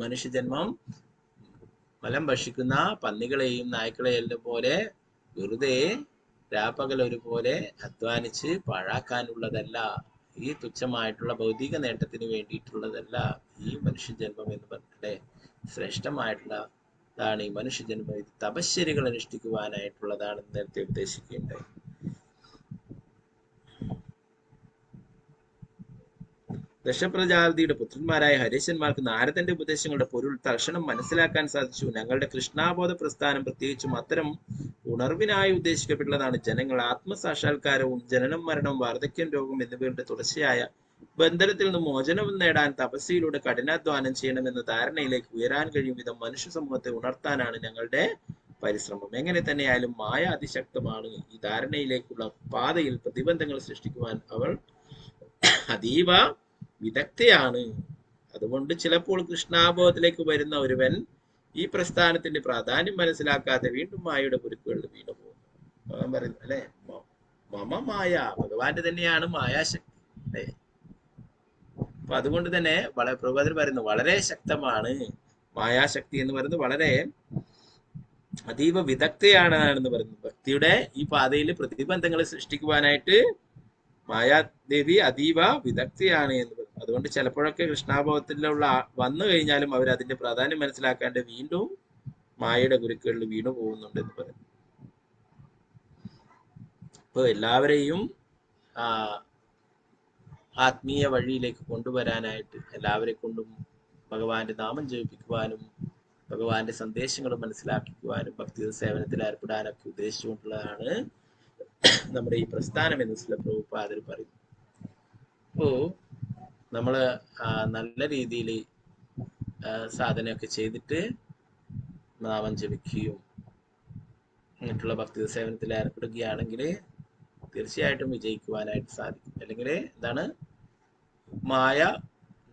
മനുഷ്യജന്മം ഫലം ഭക്ഷിക്കുന്ന പന്നികളെയും നായ്ക്കളെയും പോലെ വെറുതെ രാപ്പകൽ ഒരുപോലെ അധ്വാനിച്ച് പാഴാക്കാനുള്ളതല്ല. ഈ തുച്ഛമായിട്ടുള്ള ഭൗതിക നേട്ടത്തിന് വേണ്ടിയിട്ടുള്ളതല്ല ഈ മനുഷ്യജന്മം എന്ന് പറഞ്ഞിട്ട് ശ്രേഷ്ഠമായിട്ടുള്ളതാണ് ഈ മനുഷ്യജന്മം. ഇത് തപശ്ശരികൾ അനുഷ്ഠിക്കുവാനായിട്ടുള്ളതാണെന്ന് നേരത്തെ ഉപദേശിക്കുകയുണ്ടായി. ദശപ്രജാതിയുടെ പുത്രന്മാരായ ഹരീശന്മാർക്ക് നാരദന്റെ ഉപദേശങ്ങളുടെ പൊരുൾ തൽക്ഷണം മനസ്സിലാക്കാൻ സാധിച്ചു. ഞങ്ങളുടെ കൃഷ്ണാബോധ പ്രസ്ഥാനം പ്രത്യേകിച്ചും അത്തരം ഉണർവിനായി ഉദ്ദേശിക്കപ്പെട്ടതാണ്. ജനങ്ങൾ ആത്മസാക്ഷാത്കാരവും ജനനം, മരണം, വാർദ്ധക്യം, രോഗം എന്നിവയുടെ തുടർച്ചയായ ബന്ധനത്തിൽ നിന്ന് മോചനം നേടാൻ തപസ്സിലൂടെ കഠിനാധ്വാനം ചെയ്യണമെന്ന ധാരണയിലേക്ക് ഉയരാൻ കഴിയും വിധം മനുഷ്യ സമൂഹത്തെ ഉണർത്താനാണ് ഞങ്ങളുടെ പരിശ്രമം. എങ്ങനെ തന്നെയായാലും മായ അതിശക്തമാണ്. ഈ ധാരണയിലേക്കുള്ള പാതയിൽ പ്രതിബന്ധങ്ങൾ സൃഷ്ടിക്കുവാൻ അവൾ അതീവ വിദഗ്ധയാണ്. അതുകൊണ്ട് ചിലപ്പോൾ കൃഷ്ണാബോധത്തിലേക്ക് വരുന്ന ഒരുവൻ ഈ പ്രസ്ഥാനത്തിന്റെ പ്രാധാന്യം മനസ്സിലാക്കാതെ വീണ്ടും മായയുടെ കുരുക്കുകളിൽ വീണു പോകുന്നു. ഭഗവാൻ പറയുന്നു അല്ലെ, മമ മായ, ഭഗവാന്റെ തന്നെയാണ് മായാശക്തി അല്ലെ. അപ്പൊ അതുകൊണ്ട് തന്നെ പ്രഭുപാദർ പറയുന്നു വളരെ ശക്തമാണ് മായാശക്തി എന്ന് പറയുന്നത്, വളരെ അതീവ വിദഗ്ധയാണെന്ന് പറയുന്നു. ഭക്തിയുടെ ഈ പാതയിൽ പ്രതിബന്ധങ്ങൾ സൃഷ്ടിക്കുവാനായിട്ട് മായാദേവി അതീവ വിദഗ്ധയാണ് എന്ന് പറയുന്നു. അതുകൊണ്ട് ചിലപ്പോഴൊക്കെ കൃഷ്ണാഭവത്തിലുള്ള വന്നു കഴിഞ്ഞാലും അവർ അതിന്റെ പ്രാധാന്യം മനസ്സിലാക്കാണ്ട് വീണ്ടും മായയുടെ കുരുക്കുകളിൽ വീണു പോകുന്നുണ്ട് എന്ന് പറയുന്നു. ഇപ്പൊ എല്ലാവരെയും ആത്മീയ വഴിയിലേക്ക് കൊണ്ടുവരാനായിട്ട് എല്ലാവരെ കൊണ്ടും ഭഗവാന്റെ നാമം ജപിക്കുവാനും ഭഗവാന്റെ സന്ദേശങ്ങൾ മനസ്സിലാക്കിക്കുവാനും ഭക്തി സേവനത്തിൽ ഏർപ്പെടാനൊക്കെ ഉദ്ദേശിച്ചുകൊണ്ടുള്ളതാണ് നമ്മുടെ ഈ പ്രസ്ഥാനം എന്ന് ശ്രീല പ്രഭുപാദർ പറയും. അപ്പോ നമ്മള് നല്ല രീതിയിൽ സാധനയൊക്കെ ചെയ്തിട്ട് നാമം ജപിക്കുകയും മറ്റുള്ള ഭക്തി സേവനത്തിൽ ഏർപ്പെടുകയാണെങ്കിൽ തീർച്ചയായിട്ടും വിജയിക്കുവാനായിട്ട് സാധിക്കും. അല്ലെങ്കിൽ എന്താണ് മായ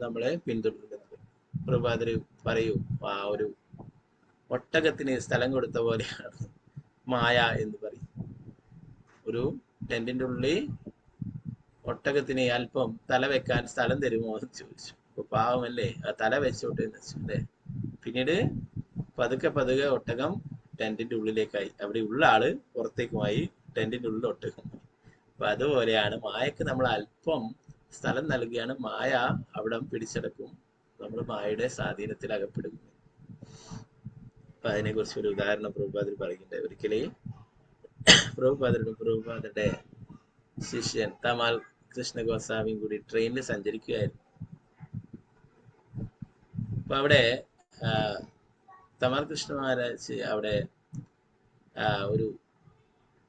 നമ്മളെ പിന്തുടരുന്നത്. പ്രഭുപാദർ പറയൂ, ആ ഒരു ഒട്ടകത്തിന് സ്ഥലം കൊടുത്ത പോലെയാണ് മായ എന്ന് പറയും. ഒരു ടെന്റിന്റെ ഉള്ളിൽ ഒട്ടകത്തിന് അല്പം തല വെക്കാൻ സ്ഥലം തരുമോ എന്ന് ചോദിച്ചു. അപ്പൊ പാവമല്ലേ, ആ തല വെച്ചോട്ടെ എന്ന് വെച്ചു അല്ലേ. പിന്നീട് പതുക്കെ പതുക്കെ ഒട്ടകം ടെന്റിന്റെ ഉള്ളിലേക്കായി, അവിടെ ഉള്ള ആള് പുറത്തേക്കുമായി, ടെന്റിന്റെ ഉള്ളിൽ ഒട്ടകം. അപ്പൊ അതുപോലെയാണ് മായക്ക് നമ്മൾ അല്പം സ്ഥലം നൽകുകയാണ്, മായ അവിടെ പിടിച്ചെടുക്കും. നമ്മൾ മായയുടെ സ്വാധീനത്തിൽ അകപ്പെടുന്നു. അപ്പൊ അതിനെ കുറിച്ച് ഒരു ഉദാഹരണം പ്രഭുപാദർ പറയുന്നുണ്ട്. ഒരിക്കലേ പ്രഭുപാദരുടെ ശിഷ്യൻ തമാൽ കൃഷ്ണ ഗോസ്വാമിയും കൂടി ട്രെയിനിൽ സഞ്ചരിക്കുകയായിരുന്നു. അപ്പൊ അവിടെ തമാൽ കൃഷ്ണ മഹാരാജ് അവിടെ ഒരു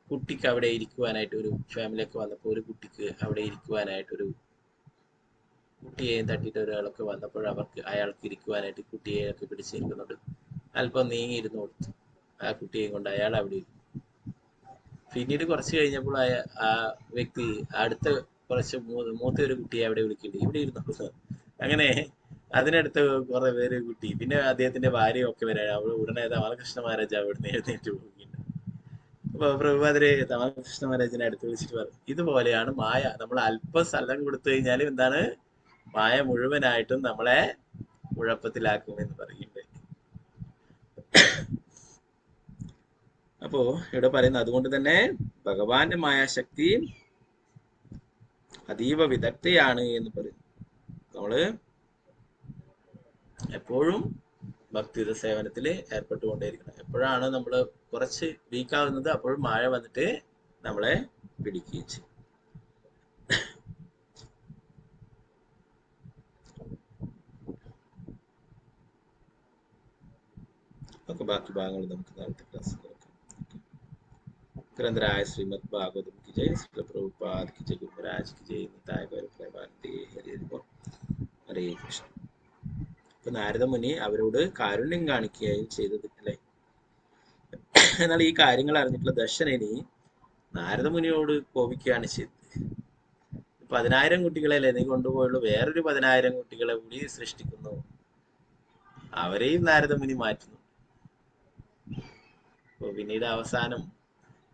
കുട്ടിക്ക് അവിടെ ഇരിക്കുവാനായിട്ട്, ഒരു ഫാമിലിയൊക്കെ വന്നപ്പോൾ ഒരു കുട്ടിക്ക് അവിടെ ഇരിക്കുവാനായിട്ടൊരു കുട്ടിയെയും തട്ടിയിട്ട് ഒരാളൊക്കെ വന്നപ്പോൾ അയാൾക്ക് ഇരിക്കുവാനായിട്ട് കുട്ടിയെയൊക്കെ പിടിച്ചിരിക്കുന്നുണ്ട്. അല്പം നീങ്ങിയിരുന്നു കൊടുത്തു. ആ കുട്ടിയെയും കൊണ്ട് അയാൾ അവിടെ ഇരുന്നു. പിന്നീട് കുറച്ച് കഴിഞ്ഞപ്പോൾ ആ വ്യക്തി അടുത്ത കുറച്ച് മൂത്ത ഒരു കുട്ടിയെ അവിടെ വിളിക്കുന്നുണ്ട്, ഇവിടെ ഇരുന്നു. അങ്ങനെ അതിനടുത്ത് കുറെ പേര് കുട്ടി, പിന്നെ അദ്ദേഹത്തിന്റെ ഭാര്യ ഒക്കെ വരാൻ അവിടെ ഉടനെ തമാൽകൃഷ്ണ മഹാരാജ് അവിടുന്ന് എഴുന്നേറ്റ് പോവുകയുണ്ട്. അപ്പൊ പ്രഭുപാദരെ തമാൽകൃഷ്ണ മഹാരാജിനെ അടുത്ത് വിളിച്ചിട്ട് പറഞ്ഞു, ഇതുപോലെയാണ് മായ. നമ്മൾ അല്പം സ്ഥലം കൊടുത്തു കഴിഞ്ഞാലും എന്താണ്, മായ മുഴുവനായിട്ടും നമ്മളെ കുഴപ്പത്തിലാക്കുമെന്ന് പറയുന്നുണ്ട്. അപ്പോ ഇവിടെ പറയുന്നത്, അതുകൊണ്ട് തന്നെ ഭഗവാന്റെ മായാശക്തി അതീവ വിദഗ്ധയാണ് എന്ന് പറയും. നമ്മള് എപ്പോഴും ഭക്തിയുത സേവനത്തിൽ ഏർപ്പെട്ടുകൊണ്ടേയിരിക്കണം. എപ്പോഴാണ് നമ്മൾ കുറച്ച് വീക്കാവുന്നത് അപ്പോഴും മായ വന്നിട്ട് നമ്മളെ പിടിക്കുകയും ചെയ്യും. ഒക്കെ ബാക്കി ഭാഗങ്ങൾ നമുക്ക് നാളത്തെ ക്ലാസ് നോക്കാം. ഗ്രന്ഥരായ ശ്രീമദ് ഭാഗവതം की जय, श्री प्रभुपाद की जय, गुरु महाराज की जय, निताय गौर प्रेमानंदे हरे कृष्ण. ഇപ്പൊ നാരദമുനി അവരോട് കാരുണ്യം കാണിക്കുകയും ചെയ്തത് അല്ലേ. എന്നാൽ ഈ കാര്യങ്ങൾ അറിഞ്ഞിട്ടുള്ള ദശരഥി നാരദമുനിയോട് കോപിക്കുകയാണ് ചെയ്തത്. 10,000 കുട്ടികളല്ലേ നീ കൊണ്ടുപോയുള്ളൂ, വേറൊരു 10,000 കുട്ടികളെ കൂടി സൃഷ്ടിക്കുന്നു, അവരെയും നാരദമുനി മാറ്റുന്നു. അപ്പൊ പിന്നീട് അവസാനം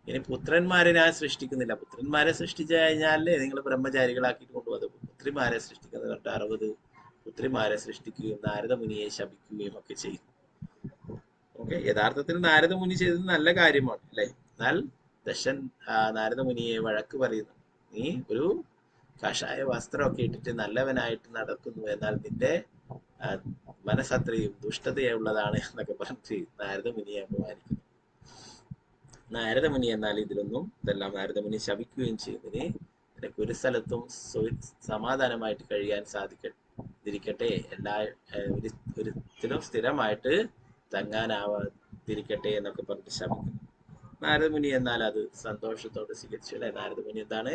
ഇനി പുത്രന്മാരെ ഞാൻ സൃഷ്ടിക്കുന്നില്ല, പുത്രന്മാരെ സൃഷ്ടിച്ചു കഴിഞ്ഞാലേ നിങ്ങൾ ബ്രഹ്മചാരികളാക്കിയിട്ട് കൊണ്ടുപോകും, പുത്രിമാരെ സൃഷ്ടിക്കുന്നത് കണ്ടിട്ട് 60 പുത്രിമാരെ സൃഷ്ടിക്കുകയും നാരദമുനിയെ ശപിക്കുകയും ഒക്കെ ചെയ്യും. ഓക്കെ, യഥാർത്ഥത്തിൽ നാരദമുനി ചെയ്തത് നല്ല കാര്യമാണ് അല്ലെ. എന്നാൽ ദശൻ നാരദമുനിയെ വഴക്ക് പറയുന്നു, നീ ഒരു കഷായ വസ്ത്രമൊക്കെ ഇട്ടിട്ട് നല്ലവനായിട്ട് നടക്കുന്നു, എന്നാൽ നിന്റെ മനസ്സത്രയും ദുഷ്ടതയുള്ളതാണ് എന്നൊക്കെ പറഞ്ഞ് നാരദമുനിയെ അപമാനിക്കുന്നു. നാരദമുനി എന്നാൽ ഇതെല്ലാം നാരദമുനി ശപിക്കുകയും ചെയ്യുന്നതിന് നിനക്ക് ഒരു സ്ഥലത്തും സമാധാനമായിട്ട് കഴിയാൻ സാധിക്കാതിരിക്കട്ടെ, ഒരിക്കലും സ്ഥിരമായിട്ട് തങ്ങാനാവാതിരിക്കട്ടെ എന്നൊക്കെ പറഞ്ഞിട്ട് ശപിക്കുന്നു. നാരദമുനി എന്നാൽ അത് സന്തോഷത്തോടെ സ്വീകരിച്ചു അല്ലെ. നാരദമുനി എന്താണ്,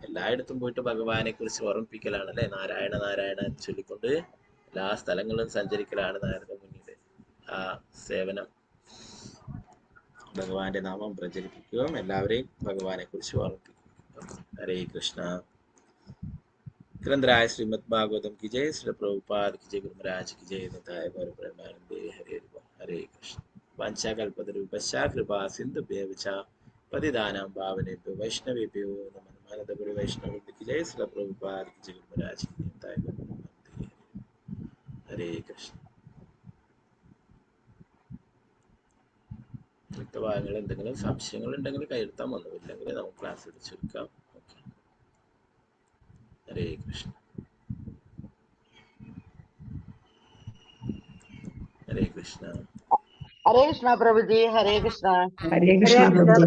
എല്ലായിടത്തും പോയിട്ട് ഭഗവാനെ കുറിച്ച് ഓർമ്മിപ്പിക്കലാണ് അല്ലെ. നാരായണ നാരായണ എന്ന് ചൊല്ലിക്കൊണ്ട് എല്ലാ സ്ഥലങ്ങളിലും സഞ്ചരിക്കലാണ് നാരദമുനിയുടെ ആ സേവനം. ഭഗവാന്റെ നാമം പ്രചരിപ്പിക്കുകയും എല്ലാവരെയും ഭഗവാനെ കുറിച്ച് ഓർമ്മിപ്പിക്കും. ഹരേ കൃഷ്ണ. ഗ്രന്ഥരായ ശ്രീമദ് ഭാഗവതം की जय, श्री प्रभुपाद की जय, गुरु महाराज की जय, निताय गौर प्रेमानंदे हरे कृष्ण. वाञ्छाकल्पतरुभ्यश्च कृपा सिन्धुभ्यः च पतितानां पावनेभ्यो वैष्णवेभ्यो नमः. मानदगुरु वैष्णव की जय, श्री प्रभुपाद की जय, गुरु महाराज की जय, निताय गौर प्रेमानंदे हरे कृष्ण. ഭാഗങ്ങൾ എന്തെങ്കിലും സംശയങ്ങൾ ഉണ്ടെങ്കിൽ കയ്യെടുത്താൽ ഒന്നുമില്ലെങ്കിൽ നമുക്ക് ക്ലാസ് എടുക്കാം. ഹരേ കൃഷ്ണ. ഹരേ കൃഷ്ണ. ഹരേ കൃഷ്ണ പ്രഭുജി. ഹരേ കൃഷ്ണ. ഹരേ കൃഷ്ണ പ്രഭുജി.